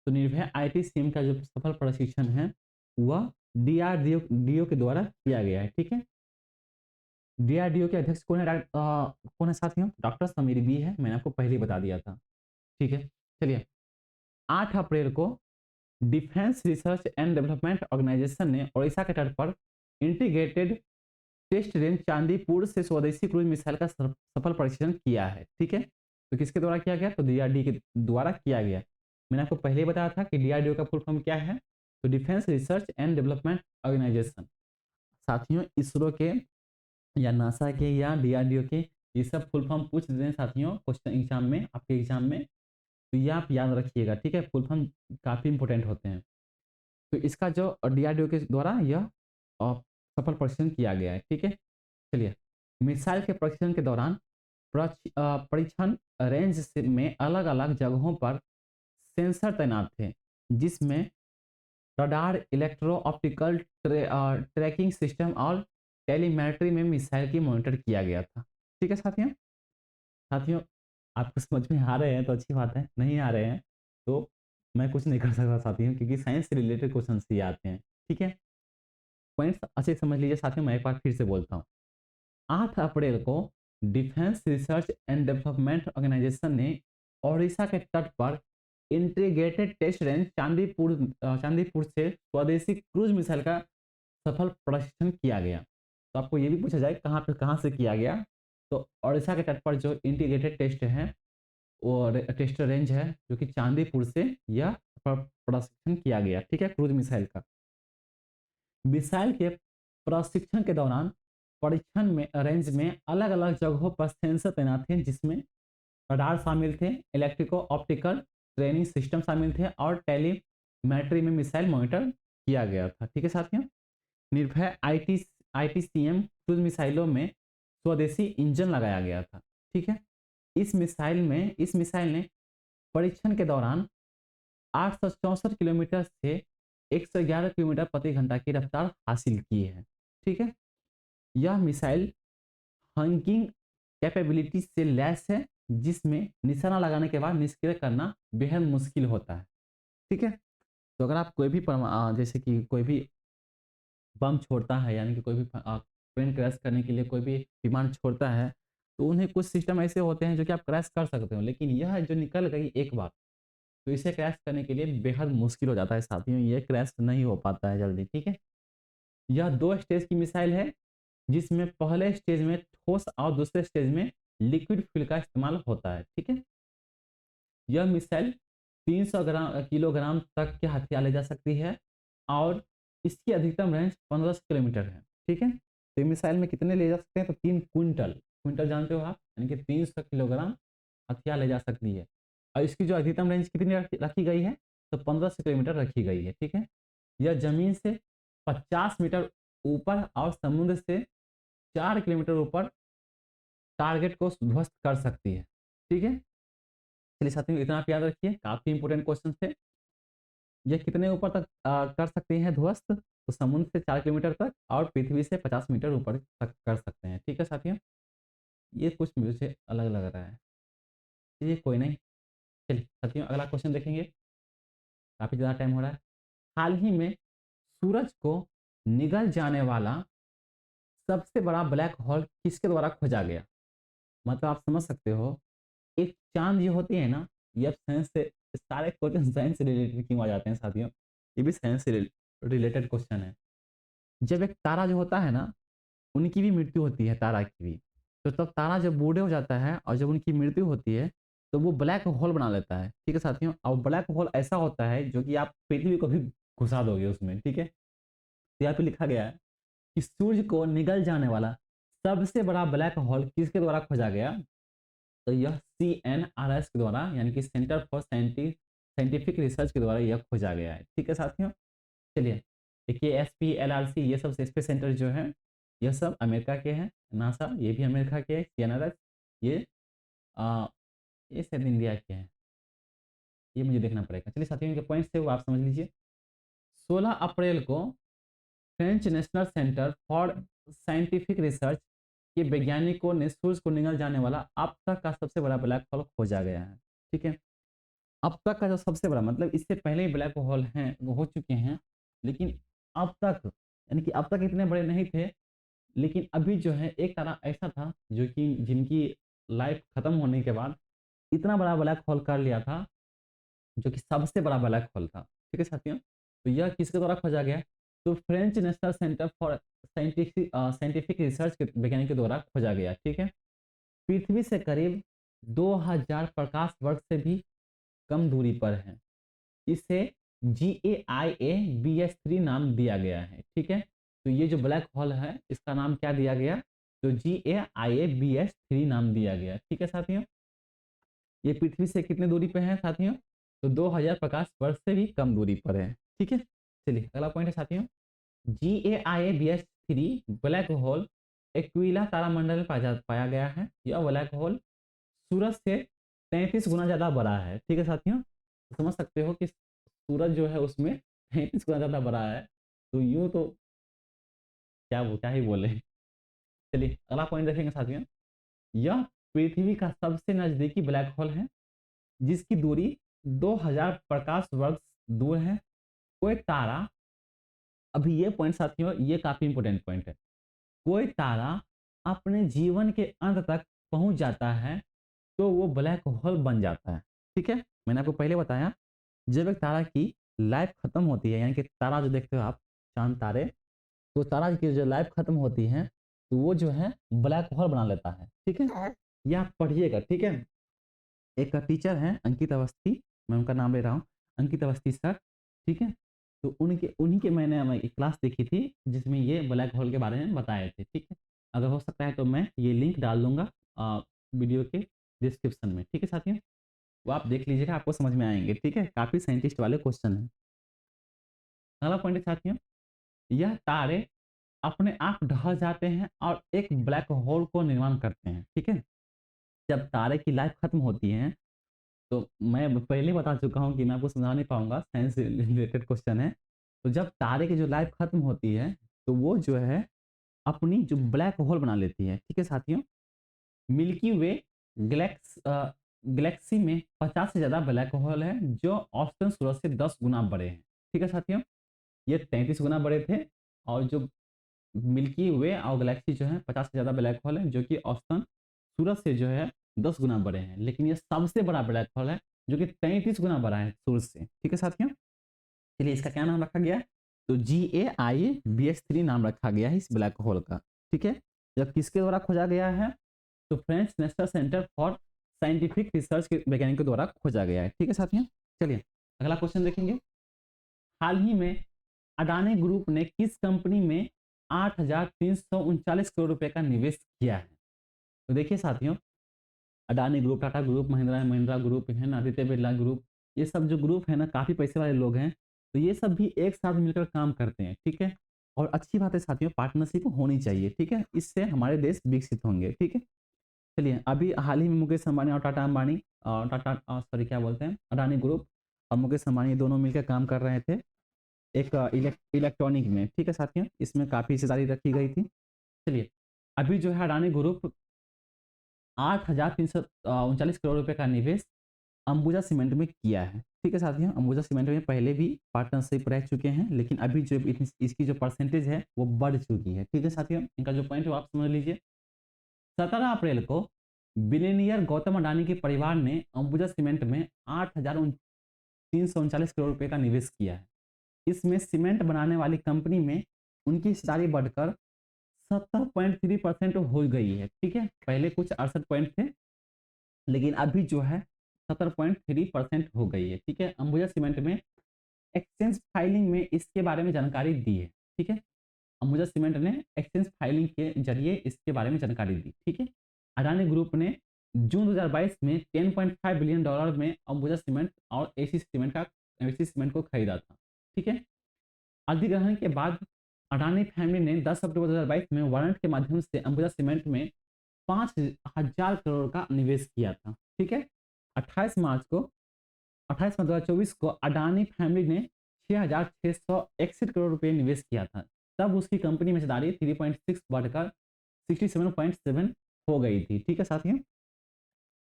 तो निर्भय आईटीसीएम का जो सफल प्रशिक्षण है वह डीआरडीओ के द्वारा किया गया है। ठीक है, डीआरडीओ के अध्यक्ष कौन है? कौन है साथियों? डॉक्टर समीर बी है, मैंने आपको पहले ही बता दिया था। ठीक है, चलिए 8 अप्रैल को defence research and development organisation ने ओडिशा के तट पर इंटीग्रेटेड टेस्ट रेंज चांदीपुर से स्वदेशी क्रूज मिसाइल का सफल परीक्षण किया है। ठीक है, तो किसके द्वारा किया गया? तो डीआरडी के द्वारा किया गया। मैंने आपको पहले ही बताया था कि डीआरडीओ का फुल फॉर्म क्या है? तो defence research and development organisation. साथियों, इसरो के या नासा के या डीआरडीओ के ये सब फुल फॉर्म पूछ देते हैं साथियों क्वेश्चन एग्जाम में, आपके एग्जाम में, तो ये आप याद रखिएगा। ठीक है, फुल फॉर्म काफ़ी इंपॉर्टेंट होते हैं। तो इसका जो डीआरडीओ के द्वारा यह सफल परीक्षण किया गया है। ठीक है, चलिए मिसाइल के परीक्षण के दौरान परीक्षण रेंज में अलग अलग जगहों पर सेंसर तैनात थे, जिसमें radar, electro optical tracking system और टेलीमेट्री में मिसाइल की मॉनिटर किया गया था। ठीक है साथियों, साथियों आपको समझ में आ रहे हैं तो अच्छी बात है, नहीं आ रहे हैं तो मैं कुछ नहीं कर सकता साथियों, क्योंकि साइंस से रिलेटेड क्वेश्चन ही आते हैं। ठीक है, पॉइंट्स अच्छे से समझ लीजिए साथियों, मैं एक बार फिर से बोलता हूँ। 8 अप्रैल को defence research and development organisation ने ओडिशा के तट पर इंटीग्रेटेड टेस्ट रेंज चांदीपुर से स्वदेशी क्रूज मिसाइल का सफल प्रशिक्षण किया गया। तो आपको ये भी पूछा जाए कहाँ से किया गया? तो ओडिशा के तट पर जो इंटीग्रेटेड टेस्ट है और टेस्ट रेंज है जो कि चांदीपुर से यह प्रशिक्षण किया गया। ठीक है, क्रूज मिसाइल का। मिसाइल के प्रशिक्षण के दौरान परीक्षण में रेंज में अलग अलग जगहों पर सेंसर तैनात थे, जिसमें रडार शामिल थे, इलेक्ट्रिको ऑप्टिकल ट्रेनिंग सिस्टम शामिल थे और टेलीमेट्री में मिसाइल मॉनिटर किया गया था। ठीक है साथियों, निर्भय आईटीसीएम क्रूज मिसाइलों में स्वदेशी इंजन लगाया गया था। ठीक है, इस मिसाइल ने परीक्षण के दौरान 864 किलोमीटर से 111 किलोमीटर प्रति घंटा की रफ्तार हासिल की है। ठीक है, यह मिसाइल हंकिंग कैपेबिलिटी से लैस है, जिसमें निशाना लगाने के बाद निष्क्रिय करना बेहद मुश्किल होता है। ठीक है, तो अगर आप कोई भी जैसे कि कोई भी बम छोड़ता है, यानी कि कोई भी प्लेन क्रैश करने के लिए कोई भी विमान छोड़ता है, तो उन्हें कुछ सिस्टम ऐसे होते हैं जो कि आप क्रैश कर सकते हो, लेकिन यह जो निकल गई एक बार, तो इसे क्रैश करने के लिए बेहद मुश्किल हो जाता है साथियों, ये क्रैश नहीं हो पाता है जल्दी। ठीक है, यह 2 स्टेज की मिसाइल है, जिसमें पहले स्टेज में ठोस और दूसरे स्टेज में लिक्विड फ्यूल का इस्तेमाल होता है। ठीक है, यह मिसाइल 300 किलोग्राम तक के हथियार ले जा सकती है और इसकी अधिकतम रेंज 1500 किलोमीटर है। ठीक है, तो ये मिसाइल में कितने ले जा सकते हैं, तो 3 क्विंटल, क्विंटल जानते हो आप, यानी कि 300 किलोग्राम हथियार ले जा सकती है। और इसकी जो अधिकतम रेंज कितनी रखी गई है, तो 1500 किलोमीटर रखी गई है। ठीक है, यह जमीन से 50 मीटर ऊपर और समुद्र से 4 किलोमीटर ऊपर टारगेट को ध्वस्त कर सकती है। ठीक है, चलिए साथियों, इतना आप याद रखिए, काफी इंपोर्टेंट क्वेश्चन थे। यह कितने ऊपर तक कर सकती है ध्वस्त, तो समुद्र से 4 किलोमीटर तक और पृथ्वी से 50 मीटर ऊपर तक कर सकते हैं। ठीक है साथियों, ये कुछ मुझे अलग लग रहा है, ये कोई नहीं। चलिए साथियों, अगला क्वेश्चन देखेंगे, काफी ज़्यादा टाइम हो रहा है। हाल ही में सूरज को निगल जाने वाला सबसे बड़ा ब्लैक होल किसके द्वारा खोजा गया? मतलब आप समझ सकते हो, एक चांद जो होती है ना, ये अब साइंस से, सारे क्वेश्चन साइंस से रिलेटेड क्यों आ जाते हैं साथियों, ये भी साइंस से रिलेटेड क्वेश्चन है। जब एक तारा जो होता है ना, उनकी भी मृत्यु होती है, तारा की भी, तो तब तारा जब बूढ़े हो जाता है और जब उनकी मृत्यु होती है, तो वो ब्लैक होल बना लेता है। ठीक है साथियों, और ब्लैक होल ऐसा होता है जो कि आप पृथ्वी को भी घुसा दोगे उसमें। ठीक है, तो यहाँ पे लिखा गया है कि सूर्य को निगल जाने वाला सबसे बड़ा ब्लैक होल किसके द्वारा खोजा गया, तो यह CNRS के द्वारा, यानी कि सेंटर फॉर साइंटिफिक रिसर्च के द्वारा यह खोजा गया है। ठीक है साथियों, चलिए देखिए, SPLRC ये सब स्पेस सेंटर जो है, यह सब अमेरिका के हैं। नासा ये भी अमेरिका के है। CNRS ये आ, ये शायद इंडिया के हैं, ये मुझे देखना पड़ेगा। चलिए साथियों, इनके पॉइंट्स थे वो आप समझ लीजिए। 16 अप्रैल को French national centre for scientific research के वैज्ञानिकों ने सूर्य को निगल जाने वाला अब तक का सबसे बड़ा ब्लैक होल खोजा गया है। ठीक है, अब तक का जो सबसे बड़ा, मतलब इससे पहले ही ब्लैक होल हैं, वो हो चुके हैं, लेकिन अब तक, यानी कि अब तक इतने बड़े नहीं थे, लेकिन अभी जो है एक तारा ऐसा था जो कि जिनकी लाइफ खत्म होने के बाद इतना बड़ा ब्लैक होल कर लिया था, जो कि सबसे बड़ा ब्लैक होल था। ठीक है साथियों, तो यह किसके द्वारा खोजा गया, तो French national centre for scientific research के वैज्ञानिक के द्वारा खोजा गया। ठीक है, पृथ्वी से करीब 2000 प्रकाश वर्ष से भी कम दूरी पर है। इसे GAIA-BS3 नाम दिया गया है। ठीक है, तो ये जो ब्लैक होल है, इसका नाम क्या दिया गया, तो GAIA-BS3 नाम दिया गया। ठीक है साथियों, ये पृथ्वी से कितने दूरी पे है साथियों, तो 2000 प्रकाश वर्ष से भी कम दूरी पर है। ठीक है, चलिए अगला पॉइंट है साथियों, GAIA-BS3 ब्लैक होल एक्विला तारामंडल में पाया गया है। यह ब्लैक होल सूरज से 33 गुना ज़्यादा बड़ा है। ठीक है साथियों, तो समझ सकते हो कि सूरज जो है उसमें 33 गुना ज़्यादा बड़ा है, तो यूँ तो क्या ही बोले। चलिए अगला पॉइंट देखेंगे साथियों, यह पृथ्वी का सबसे नज़दीकी ब्लैक होल है, जिसकी दूरी 2000 प्रकाश वर्ष दूर है। कोई तारा, अभी ये पॉइंट साथियों, ये काफी इंपॉर्टेंट पॉइंट है, कोई तारा अपने जीवन के अंत तक पहुंच जाता है तो वो ब्लैक होल बन जाता है। ठीक है, मैंने आपको पहले बताया, जब एक तारा की लाइफ खत्म होती है, यानी कि तारा जो देखते हो आप, चांद तारे, तो तारा की जो लाइफ खत्म होती है, तो वो जो है ब्लैक होल बना लेता है। ठीक है, ये आप पढ़िएगा। ठीक है, एक टीचर हैं अंकित अवस्थी, मैं उनका नाम ले रहा हूँ, अंकित अवस्थी सर। ठीक है, तो उनके उन्हीं के मैंने एक क्लास देखी थी जिसमें ये ब्लैक होल के बारे में बताए थे। ठीक है, अगर हो सकता है तो मैं ये लिंक डाल दूंगा वीडियो के डिस्क्रिप्शन में। ठीक है साथियों, वो आप देख लीजिएगा, आपको समझ में आएंगे। ठीक है, काफ़ी साइंटिस्ट वाले क्वेश्चन हैं। अगला पॉइंट है साथियों, यह तारे अपने आप ढह जाते हैं और एक ब्लैक होल को निर्माण करते हैं। ठीक है, जब तारे की लाइफ खत्म होती है, तो मैं पहले बता चुका हूँ कि मैं आपको समझा नहीं पाऊंगा, साइंस से रिलेटेड क्वेश्चन है। तो जब तारे की जो लाइफ खत्म होती है तो वो जो है अपनी जो ब्लैक होल बना लेती है। ठीक है साथियों, मिल्की वे गैलेक्सी में 50 से ज़्यादा ब्लैक होल है जो औसतन सूरज से 10 गुना बड़े हैं। ठीक है साथियों, ये 33 गुना बड़े थे, और जो मिल्की वे और गैलेक्सी जो है 50 से ज़्यादा ब्लैक होल है जो कि औसतन सूरज से जो है 10 गुना बड़े हैं, लेकिन ये सबसे बड़ा ब्लैक होल है जो कि 33 गुना बड़ा है सूरज से। ठीक है साथियों, चलिए इसका क्या नाम रखा गया है? तो GAIBX3 नाम रखा गया है इस ब्लैक होल का। ठीक है, जब किसके द्वारा खोजा गया है? तो French national centre for scientific research के वैज्ञानिकों द्वारा खोजा गया है। ठीक है साथियों, चलिए अगला क्वेश्चन देखेंगे। हाल ही में अडानी ग्रुप ने किस कंपनी में 8,339 करोड़ रुपए का निवेश किया है? तो देखिए साथियों, Adani group, Tata group, Mahindra and Mahindra group है ना, आदित्य बिरला ग्रुप, ये सब जो ग्रुप है ना, काफ़ी पैसे वाले लोग हैं। तो ये सब भी एक साथ मिलकर काम करते हैं। ठीक है, और अच्छी बात है साथियों, पार्टनरशिप होनी चाहिए। ठीक है, इससे हमारे देश विकसित होंगे। ठीक है, चलिए अभी हाल ही में मुकेश अंबानी और टाटा अंबानी, टाटा सॉरी क्या बोलते हैं, अडानी ग्रुप और मुकेश अंबानी दोनों मिलकर काम कर रहे थे एक इलेक्ट्रॉनिक में। ठीक है साथियों, इसमें काफ़ी हिस्सेदारी रखी गई थी। चलिए अभी जो है अडानी ग्रुप 8,339 करोड़ रुपए का निवेश अंबुजा सीमेंट में किया है। ठीक है साथियों, अंबुजा सीमेंट में पहले भी पार्टनरशिप रह चुके हैं, लेकिन अभी जो इसकी जो परसेंटेज है वो बढ़ चुकी है। ठीक है साथियों, इनका जो पॉइंट है वो आप समझ लीजिए। 17 अप्रैल को बिलियनियर गौतम अडानी के परिवार ने अंबुजा सीमेंट में 8,339 करोड़ रुपए का निवेश किया है। इसमें सीमेंट बनाने वाली कंपनी में उनकी हिस्सेदारी बढ़कर 70.3% हो गई है। ठीक है, पहले कुछ 68 पॉइंट थे, लेकिन अभी जो है 70.3% हो गई है। ठीक है, अंबुजा सीमेंट में एक्सचेंज फाइलिंग में इसके बारे में जानकारी दी है। ठीक है, अंबुजा सीमेंट ने एक्सचेंज फाइलिंग के जरिए इसके बारे में जानकारी दी। ठीक है, अडानी ग्रुप ने जून 2022 में $10.5 बिलियन में अंबुजा सीमेंट और एसी सीमेंट को खरीदा था। ठीक है, अधिग्रहण के बाद अडानी फैमिली ने 10 अक्टूबर 2022 में वारंट के माध्यम से अंबुजा सीमेंट में 5,000 करोड़ का निवेश किया था। ठीक है, 28 मार्च 2024 को अडानी फैमिली ने 6,661 करोड़ रुपए निवेश किया था। तब उसकी कंपनी में हिस्सेदारी 3.6 बढ़कर 67.7 हो गई थी। ठीक है साथियों,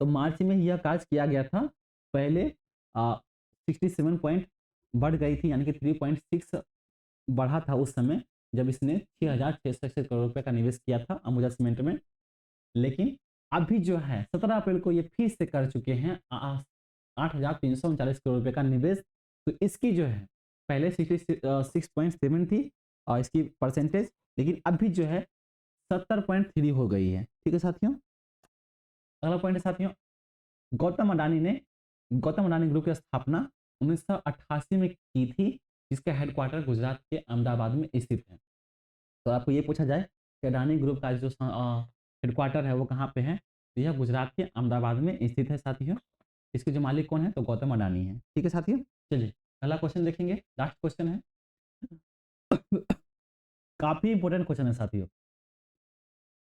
तो मार्च में यह कार्य किया गया था। पहले 67 पॉइंट बढ़ गई थी, यानी कि 3.6 बढ़ा था उस समय जब इसने 6,661 करोड़ रुपए का निवेश किया था अंबुजा सीमेंट में। लेकिन अभी जो है 17 अप्रैल को ये फिर से कर चुके हैं 8,339 करोड़ रुपए का निवेश। तो इसकी जो है पहले 66.7 थी और इसकी परसेंटेज, लेकिन अभी जो है 70.3 हो गई है। ठीक है साथियों, अगला पॉइंट है साथियों, गौतम अडानी ने गौतम अडानी ग्रुप की स्थापना 1988 में की थी, जिसका हेडक्वार्टर गुजरात के अहमदाबाद में स्थित है। तो आपको ये पूछा जाए कि अडानी ग्रुप का जो हेडक्वार्टर है वो कहाँ पे है, तो यह गुजरात के अहमदाबाद में स्थित है साथियों। इसके जो मालिक कौन है, तो गौतम अडानी है। ठीक है साथियों, चलिए अगला क्वेश्चन देखेंगे, लास्ट क्वेश्चन है। काफी इंपॉर्टेंट क्वेश्चन है साथियों।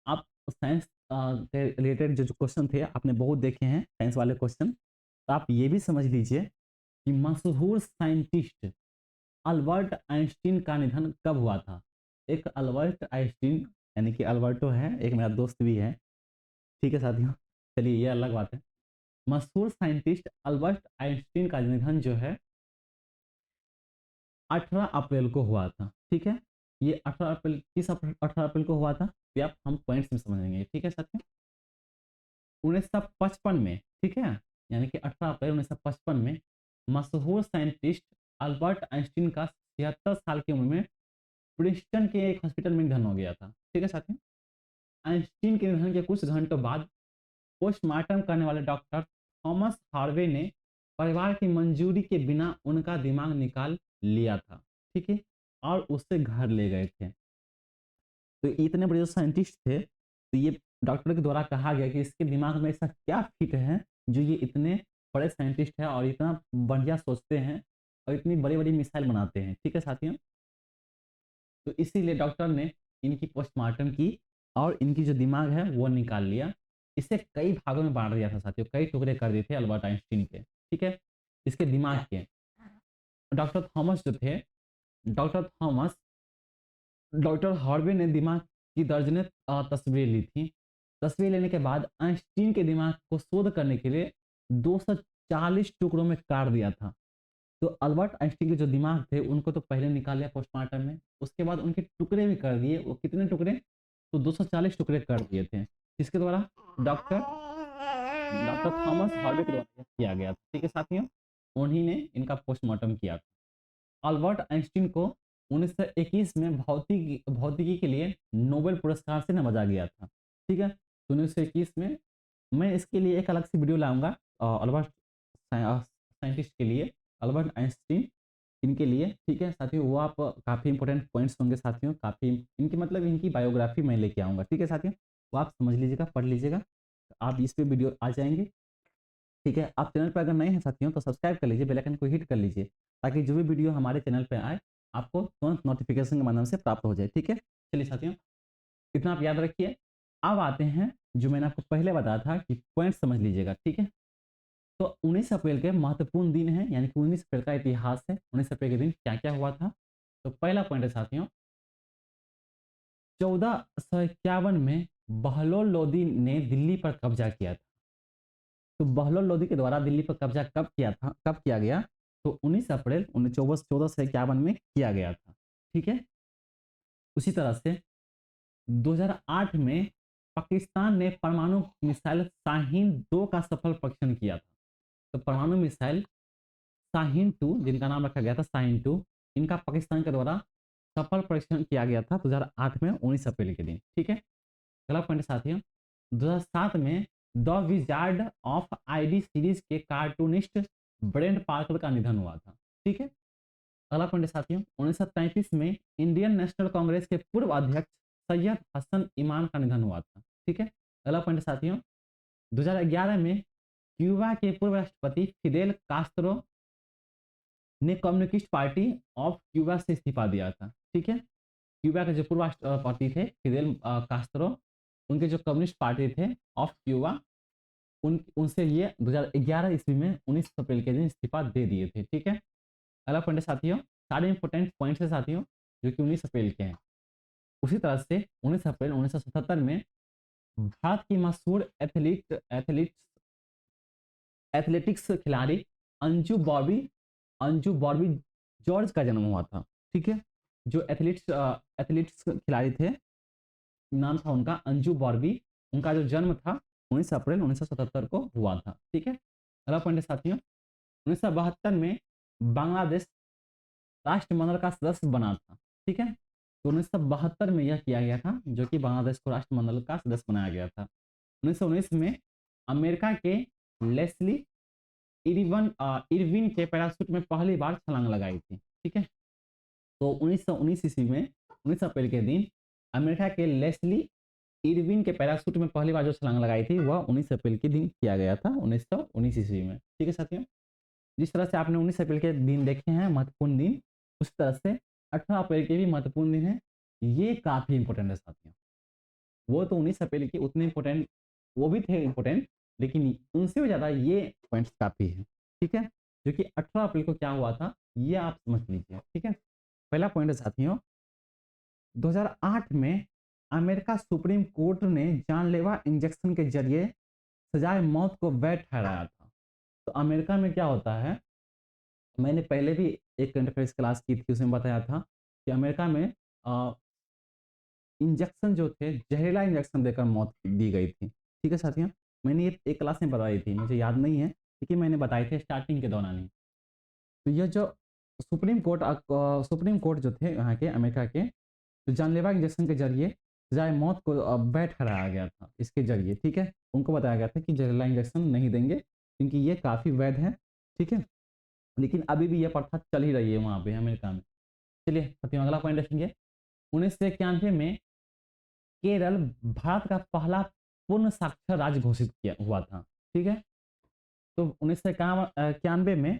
आप साइंस के रिलेटेड जो क्वेश्चन थे आपने बहुत देखे हैं साइंस वाले क्वेश्चन, तो आप ये भी समझ लीजिए कि मशहूर साइंटिस्ट अल्बर्ट आइंस्टीन का निधन कब हुआ था? एक अल्बर्ट आइंस्टीन, यानी कि अल्बर्टो है, एक मेरा दोस्त भी है। ठीक है साथियों, चलिए ये अलग बात है। मशहूर साइंटिस्ट अल्बर्ट आइंस्टीन का निधन जो है 18 अप्रैल को हुआ था। ठीक है, ये 18 अप्रैल, किस 18 अप्रैल को हुआ था, ये आप हम पॉइंट्स में समझेंगे। ठीक है साथियों, 1955 में, ठीक है, यानी कि 18 अप्रैल 1955 में मशहूर साइंटिस्ट अल्बर्ट आइंस्टीन का 76 साल की उम्र में प्रिंसटन के एक हॉस्पिटल में निधन हो गया था। ठीक है साथियों, आइंस्टीन के निधन के कुछ घंटों बाद पोस्टमार्टम करने वाले डॉक्टर थॉमस हार्वे ने परिवार की मंजूरी के बिना उनका दिमाग निकाल लिया था। ठीक है, और उससे घर ले गए थे। तो इतने बड़े जो साइंटिस्ट थे, तो ये डॉक्टर के द्वारा कहा गया कि इसके दिमाग में ऐसा क्या फिट है जो ये इतने बड़े साइंटिस्ट है और इतना बढ़िया सोचते हैं और इतनी बड़ी बड़ी मिसाइल बनाते हैं। ठीक है साथियों, तो इसीलिए डॉक्टर ने इनकी पोस्टमार्टम की और इनकी जो दिमाग है वो निकाल लिया। इसे कई भागों में बांट दिया था साथियों, कई टुकड़े कर दिए थे अल्बर्ट आइंस्टीन के। ठीक है, इसके दिमाग के। डॉक्टर थॉमस जो थे डॉक्टर थॉमस डॉक्टर हार्वे ने दिमाग की दर्जनें तस्वीरें ली थी। तस्वीर लेने के बाद आइंस्टीन के दिमाग को शोध करने के लिए 240 टुकड़ों में काट दिया था। तो अल्बर्ट आइंस्टीन के जो दिमाग थे उनको तो पहले निकाल लिया पोस्टमार्टम में, उसके बाद उनके टुकड़े भी कर दिए। वो कितने टुकड़े? तो 240 टुकड़े कर दिए थे। किसके द्वारा? डॉक्टर डॉक्टर थॉमस हार्वे के द्वारा किया गया था। ठीक है साथियों, उन्हीं ने इनका पोस्टमार्टम किया था। अल्बर्ट आइंस्टीन को 1921 में भौतिकी भौतिकी के लिए नोबेल पुरस्कार से नवाजा गया था। ठीक है, तो 1921 में मैं इसके लिए एक अलग से वीडियो लाऊंगा अल्बर्ट साइंटिस्ट के लिए, अल्बर्ट आइंस्टीन इनके लिए। ठीक है साथियों, वो आप काफ़ी इंपॉर्टेंट पॉइंट्स होंगे साथियों, काफ़ी इनकी मतलब इनकी बायोग्राफी मैं लेके आऊँगा। ठीक है साथियों, वो आप समझ लीजिएगा, पढ़ लीजिएगा, आप इस पे वीडियो आ जाएंगे। ठीक है, आप चैनल पर अगर नए हैं साथियों तो सब्सक्राइब कर लीजिए, बेल आइकन को हिट कर लीजिए, ताकि जो भी वीडियो हमारे चैनल पे आए आपको तुरंत नोटिफिकेशन के माध्यम से प्राप्त हो जाए। ठीक है, चलिए साथियों, इतना आप याद रखिए। अब आते हैं जो मैंने आपको पहले बताया था कि पॉइंट समझ लीजिएगा। ठीक है, तो 19 अप्रैल के महत्वपूर्ण दिन है, यानी कि 19 अप्रैल का इतिहास है। 19 अप्रैल के दिन क्या क्या हुआ था? तो पहला पॉइंट है साथियों, 1451 में बहलोल लोदी ने दिल्ली पर कब्जा किया था। तो बहलोल लोदी के द्वारा दिल्ली पर कब्जा कब किया था, कब किया गया? तो 19 अप्रैल 1451 में किया गया था। ठीक है, उसी तरह से 2008 में पाकिस्तान ने परमाणु मिसाइल शाहीन 2 का सफल परीक्षण किया था। तो परमाणु मिसाइल शाहीन 2, जिनका नाम रखा गया था शाहीन 2, इनका पाकिस्तान के द्वारा सफल परीक्षण किया गया था 2008 में 19 अप्रैल के दिन। ठीक है, अगला पॉइंट साथियों, 2007 में the wizard of ID series के कार्टूनिस्ट ब्रेंड पार्कर का निधन हुआ था। ठीक है, अगला पॉइंट साथियों, 1933 में इंडियन नेशनल कांग्रेस के पूर्व अध्यक्ष सैयद हसन इमाम का निधन हुआ था। ठीक है, अगला पॉइंट साथियों, 2011 में क्यूबा के पूर्व राष्ट्रपति फिदेल कास्त्रो ने कम्युनिस्ट पार्टी ऑफ क्यूबा से इस्तीफा दिया था। ठीक है, क्यूबा के जो पूर्व राष्ट्रपति थे फिदेल कास्त्रो, उनके जो कम्युनिस्ट पार्टी थे ऑफ क्यूबा, उनसे ये 2011 ईस्वी में 19 अप्रैल के दिन इस्तीफा दे दिए थे। ठीक है, अगला पॉइंट साथियों, सारे इंपॉर्टेंट पॉइंट्स है साथियों जो कि 19 अप्रैल के हैं। उसी तरह से 19 अप्रैल 1977 में भारत की मशहूर एथलेटिक्स खिलाड़ी अंजू बॉबी अंजू बॉबी जॉर्ज का जन्म हुआ था। ठीक है, जो एथलीट्स खिलाड़ी थे, नाम था उनका अंजू बॉर्बी, उनका जो जन्म था 19 अप्रैल 1977 को हुआ था। ठीक है, अगला पॉइंट साथियों, 1972 में बांग्लादेश राष्ट्रमंडल का सदस्य बना था। ठीक है, तो 1972 में यह किया गया था, जो कि बांग्लादेश को राष्ट्रमंडल का सदस्य बनाया गया था। 1919 में अमेरिका के लेस्ली इरविन के पैराशूट में पहली बार छलांग लगाई थी। ठीक है, तो 1919 ईस्वी में 19 अप्रैल के दिन अमेरिका के लेस्ली इरविन के पैराशूट में पहली बार जो छलांग लगाई थी वह 19 अप्रैल के दिन किया गया था 1919 ईस्वी में। ठीक है साथियों, जिस तरह से आपने 19 अप्रैल के दिन देखे हैं महत्वपूर्ण दिन, उस तरह से 18 अप्रैल के भी महत्वपूर्ण दिन है। ये काफ़ी इंपॉर्टेंट है साथियों। वो तो 19 अप्रैल की उतने इंपॉर्टेंट, वो भी थे इंपॉर्टेंट, लेकिन उनसे भी ज़्यादा ये पॉइंट्स काफ़ी है। ठीक है, जो कि 18 अप्रैल को क्या हुआ था ये आप समझ लीजिए। ठीक है, पहला पॉइंट है साथियों, 2008 में अमेरिका सुप्रीम कोर्ट ने जानलेवा इंजेक्शन के जरिए सजाए मौत को वैध ठहराया था। तो अमेरिका में क्या होता है, मैंने पहले भी एक करंट अफेयर्स क्लास की थी, उसमें बताया था कि अमेरिका में इंजेक्शन जो थे जहरीला इंजेक्शन देकर मौत दी गई थी। ठीक है साथियों, मैंने ये एक क्लास में बताई थी, मुझे याद नहीं है लेकिन मैंने बताई थी स्टार्टिंग के दौरान ही। तो यह जो सुप्रीम कोर्ट जो थे यहाँ के अमेरिका के, तो जानलेवा इंजेक्शन के जरिए सजाए मौत को वैध ठहराया गया था इसके जरिए। ठीक है, उनको बताया गया था कि जहरीला इंजेक्शन नहीं देंगे क्योंकि ये काफ़ी वैध है। ठीक है, लेकिन अभी भी यह प्रथा चल ही रही है वहाँ पे अमेरिका में। चलिए साथियों, अगला पॉइंट देखेंगे। 1991 में केरल भारत का पहला पूर्ण साक्षर राज्य घोषित किया हुआ था। ठीक है, तो 1991 में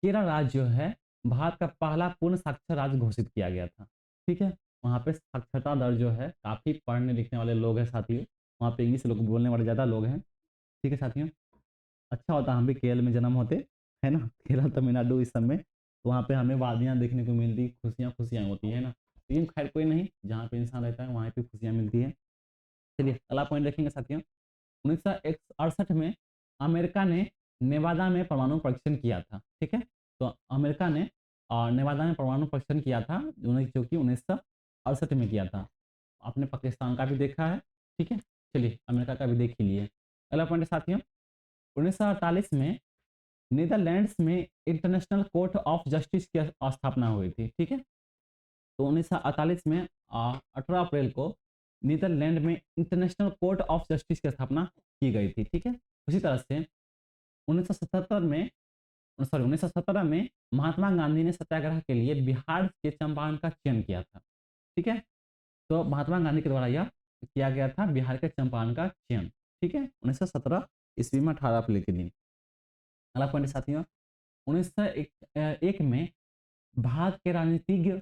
केरल राज्य जो है भारत का पहला पूर्ण साक्षर राज्य घोषित किया गया था। ठीक है, वहाँ पे साक्षरता दर जो है, काफ़ी पढ़ने लिखने वाले लोग हैं साथियों, वहाँ पे इंग्लिश लोग बोलने वाले ज़्यादा लोग हैं। ठीक है साथियों, अच्छा होता हम भी केरल में जन्म होते, है ना, केरल तमिलनाडु इस सब में तो वहाँ पे हमें वादियाँ देखने को मिलती, खुशियाँ खुशियाँ होती है ना। लेकिन खैर कोई नहीं, जहाँ पे इंसान रहता है वहाँ पे खुशियाँ मिलती है। चलिए अगला पॉइंट देखेंगे साथियों। 1968 में अमेरिका ने नेवादा में परमाणु परीक्षण किया था। ठीक है, तो अमेरिका ने नेवादा में परमाणु परीक्षण किया था, जो कि 1968 में किया था। आपने पाकिस्तान का भी देखा है। ठीक है, चलिए अमेरिका का भी देख ही लिए। अगला पॉइंट है साथियों, 1948 में नीदरलैंड्स में इंटरनेशनल कोर्ट ऑफ जस्टिस की स्थापना हुई थी। ठीक है, तो 1948 में 18 अप्रैल को नीदरलैंड में इंटरनेशनल कोर्ट ऑफ जस्टिस की स्थापना की गई थी। ठीक है, उसी तरह से 1917 में महात्मा गांधी ने सत्याग्रह के लिए बिहार के चंपारण का चयन किया था। ठीक है, तो महात्मा गांधी के द्वारा यह किया गया था, बिहार के चंपारण का चयन। ठीक है, 1917 ईस्वी में 18 अप्रैल के दिन। अगला पॉइंट साथियों, 1901 में भारत के राजनीतिज्ञ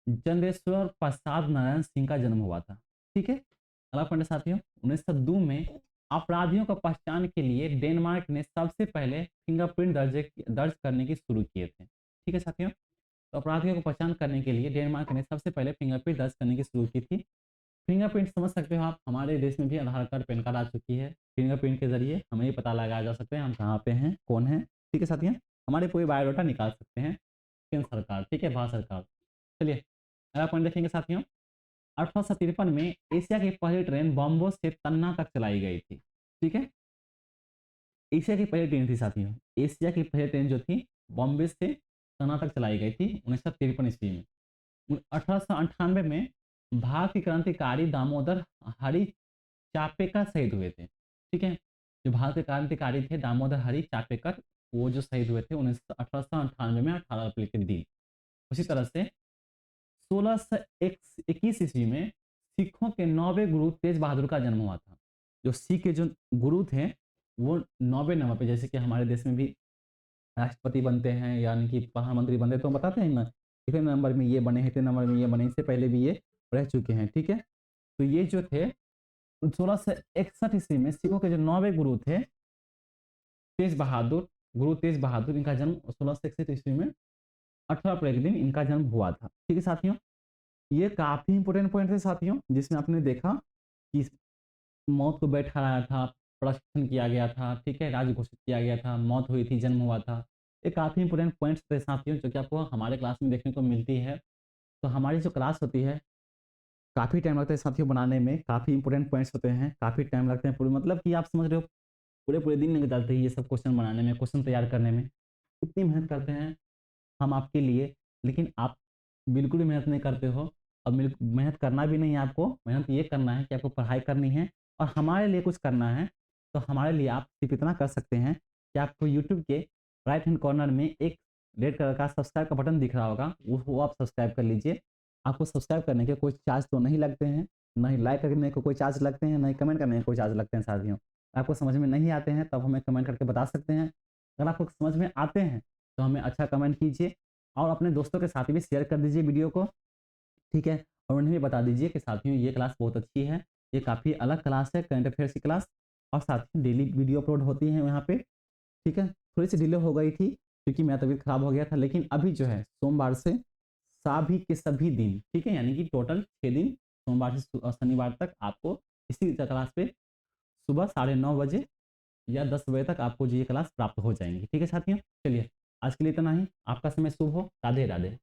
चंद्रेश्वर प्रसाद नारायण सिंह का जन्म हुआ था। ठीक है, अगला पॉइंट साथियों, 1902 में अपराधियों को पहचान के लिए डेनमार्क ने सबसे पहले फिंगरप्रिंट दर्ज करने की शुरू किए थे। ठीक है साथियों, तो अपराधियों को पहचान करने के लिए डेनमार्क ने सबसे पहले फिंगरप्रिंट दर्ज करने की शुरू की थी। फिंगरप्रिंट समझ सकते हो आप, हमारे देश में भी आधार कार्ड पैन कार्ड आ चुकी है। फिंगरप्रिंट के जरिए हमें ये पता लगाया जा सकता है हम कहाँ पे हैं, कौन है। ठीक है साथियों, हमारे पूरी बायोडाटा निकाल सकते हैं केंद्र सरकार, ठीक है, भारत सरकार। चलिए अगला पॉइंट देखेंगे साथियों, 1853 में एशिया की पहली ट्रेन बॉम्बे से तन्ना तक चलाई गई थी। ठीक है, एशिया की पहली ट्रेन थी साथियों, एशिया की पहली ट्रेन जो थी बॉम्बे से तन्ना तक चलाई गई थी 1953 ईस्वी में। 1898 में भारतीय क्रांतिकारी दामोदर हरि चापेकर शहीद हुए थे। ठीक है, जो भारतीय क्रांतिकारी थे दामोदर हरि चापेकर, वो जो शहीद हुए थे 1898 में 18 अप्रैल के दिन। उसी तरह से 1621 ईस्वी में सिखों के 9वें गुरु तेज बहादुर का जन्म हुआ था। जो सिख के जो गुरु थे वो 9वें नंबर पे, जैसे कि हमारे देश में भी राष्ट्रपति बनते हैं यानी कि प्रधानमंत्री बनते हैं तो हम बताते हैं ना, इतने नंबर में ये बने, इतने नंबर में ये बने, इससे पहले भी ये रह चुके हैं। ठीक है, तो ये जो थे 1661 ईस्वी में सिखों के जो 9वें गुरु थे तेज बहादुर, गुरु तेज बहादुर, इनका जन्म 1661 ईस्वी में 18 अप्रैल के दिन इनका जन्म हुआ था। ठीक है साथियों, ये काफी इंपॉर्टेंट पॉइंट है साथियों, जिसमें आपने देखा कि मौत को बैठाया था, प्रशिक्षण किया गया था, ठीक है, राज्य घोषित किया गया था, मौत हुई थी, जन्म हुआ था। ये काफी इंपॉर्टेंट पॉइंट्स थे साथियों, जो कि आपको हमारे क्लास में देखने को मिलती है। तो हमारी जो क्लास होती है काफ़ी टाइम लगता है साथियों बनाने में, काफ़ी इंपॉर्टेंट पॉइंट्स होते हैं, काफ़ी टाइम लगते हैं पूरे, मतलब कि आप समझ रहे हो पूरे पूरे दिन लग जाते हैं ये सब क्वेश्चन बनाने में, क्वेश्चन तैयार करने में। इतनी मेहनत करते हैं हम आपके लिए, लेकिन आप बिल्कुल भी मेहनत नहीं करते हो। और मेहनत करना भी नहीं है आपको, मेहनत ये करना है कि आपको पढ़ाई करनी है और हमारे लिए कुछ करना है। तो हमारे लिए आप सिर्फ इतना कर सकते हैं कि आपको यूट्यूब के राइट हैंड कॉर्नर में एक रेड कलर का सब्सक्राइब का बटन दिख रहा होगा, वो आप सब्सक्राइब कर लीजिए। आपको सब्सक्राइब करने के कोई चार्ज तो नहीं लगते हैं, ना ही लाइक करने के कोई चार्ज लगते हैं, ना ही कमेंट करने के कोई चार्ज लगते हैं साथियों। आपको समझ में नहीं आते हैं तब हमें कमेंट करके बता सकते हैं, अगर आपको समझ में आते हैं तो हमें अच्छा कमेंट कीजिए और अपने दोस्तों के साथ भी शेयर कर दीजिए वीडियो को। ठीक है, और उन्हें भी बता दीजिए कि साथियों ये क्लास बहुत अच्छी है, ये काफ़ी अलग क्लास है, करंट अफेयर्स की क्लास, और साथ ही डेली वीडियो अपलोड होती है यहाँ पे। ठीक है, थोड़ी सी डिले हो गई थी क्योंकि मेरा तबीयत खराब हो गया था, लेकिन अभी जो है सोमवार से सभी के सभी दिन, ठीक है, यानी कि टोटल 6 दिन, सोमवार से शनिवार तक आपको इसी क्लास पे सुबह 9:30 बजे या 10 बजे तक आपको जो ये क्लास प्राप्त हो जाएंगी। ठीक है साथियों, चलिए आज के लिए इतना ही, आपका समय शुभ हो, राधे राधे।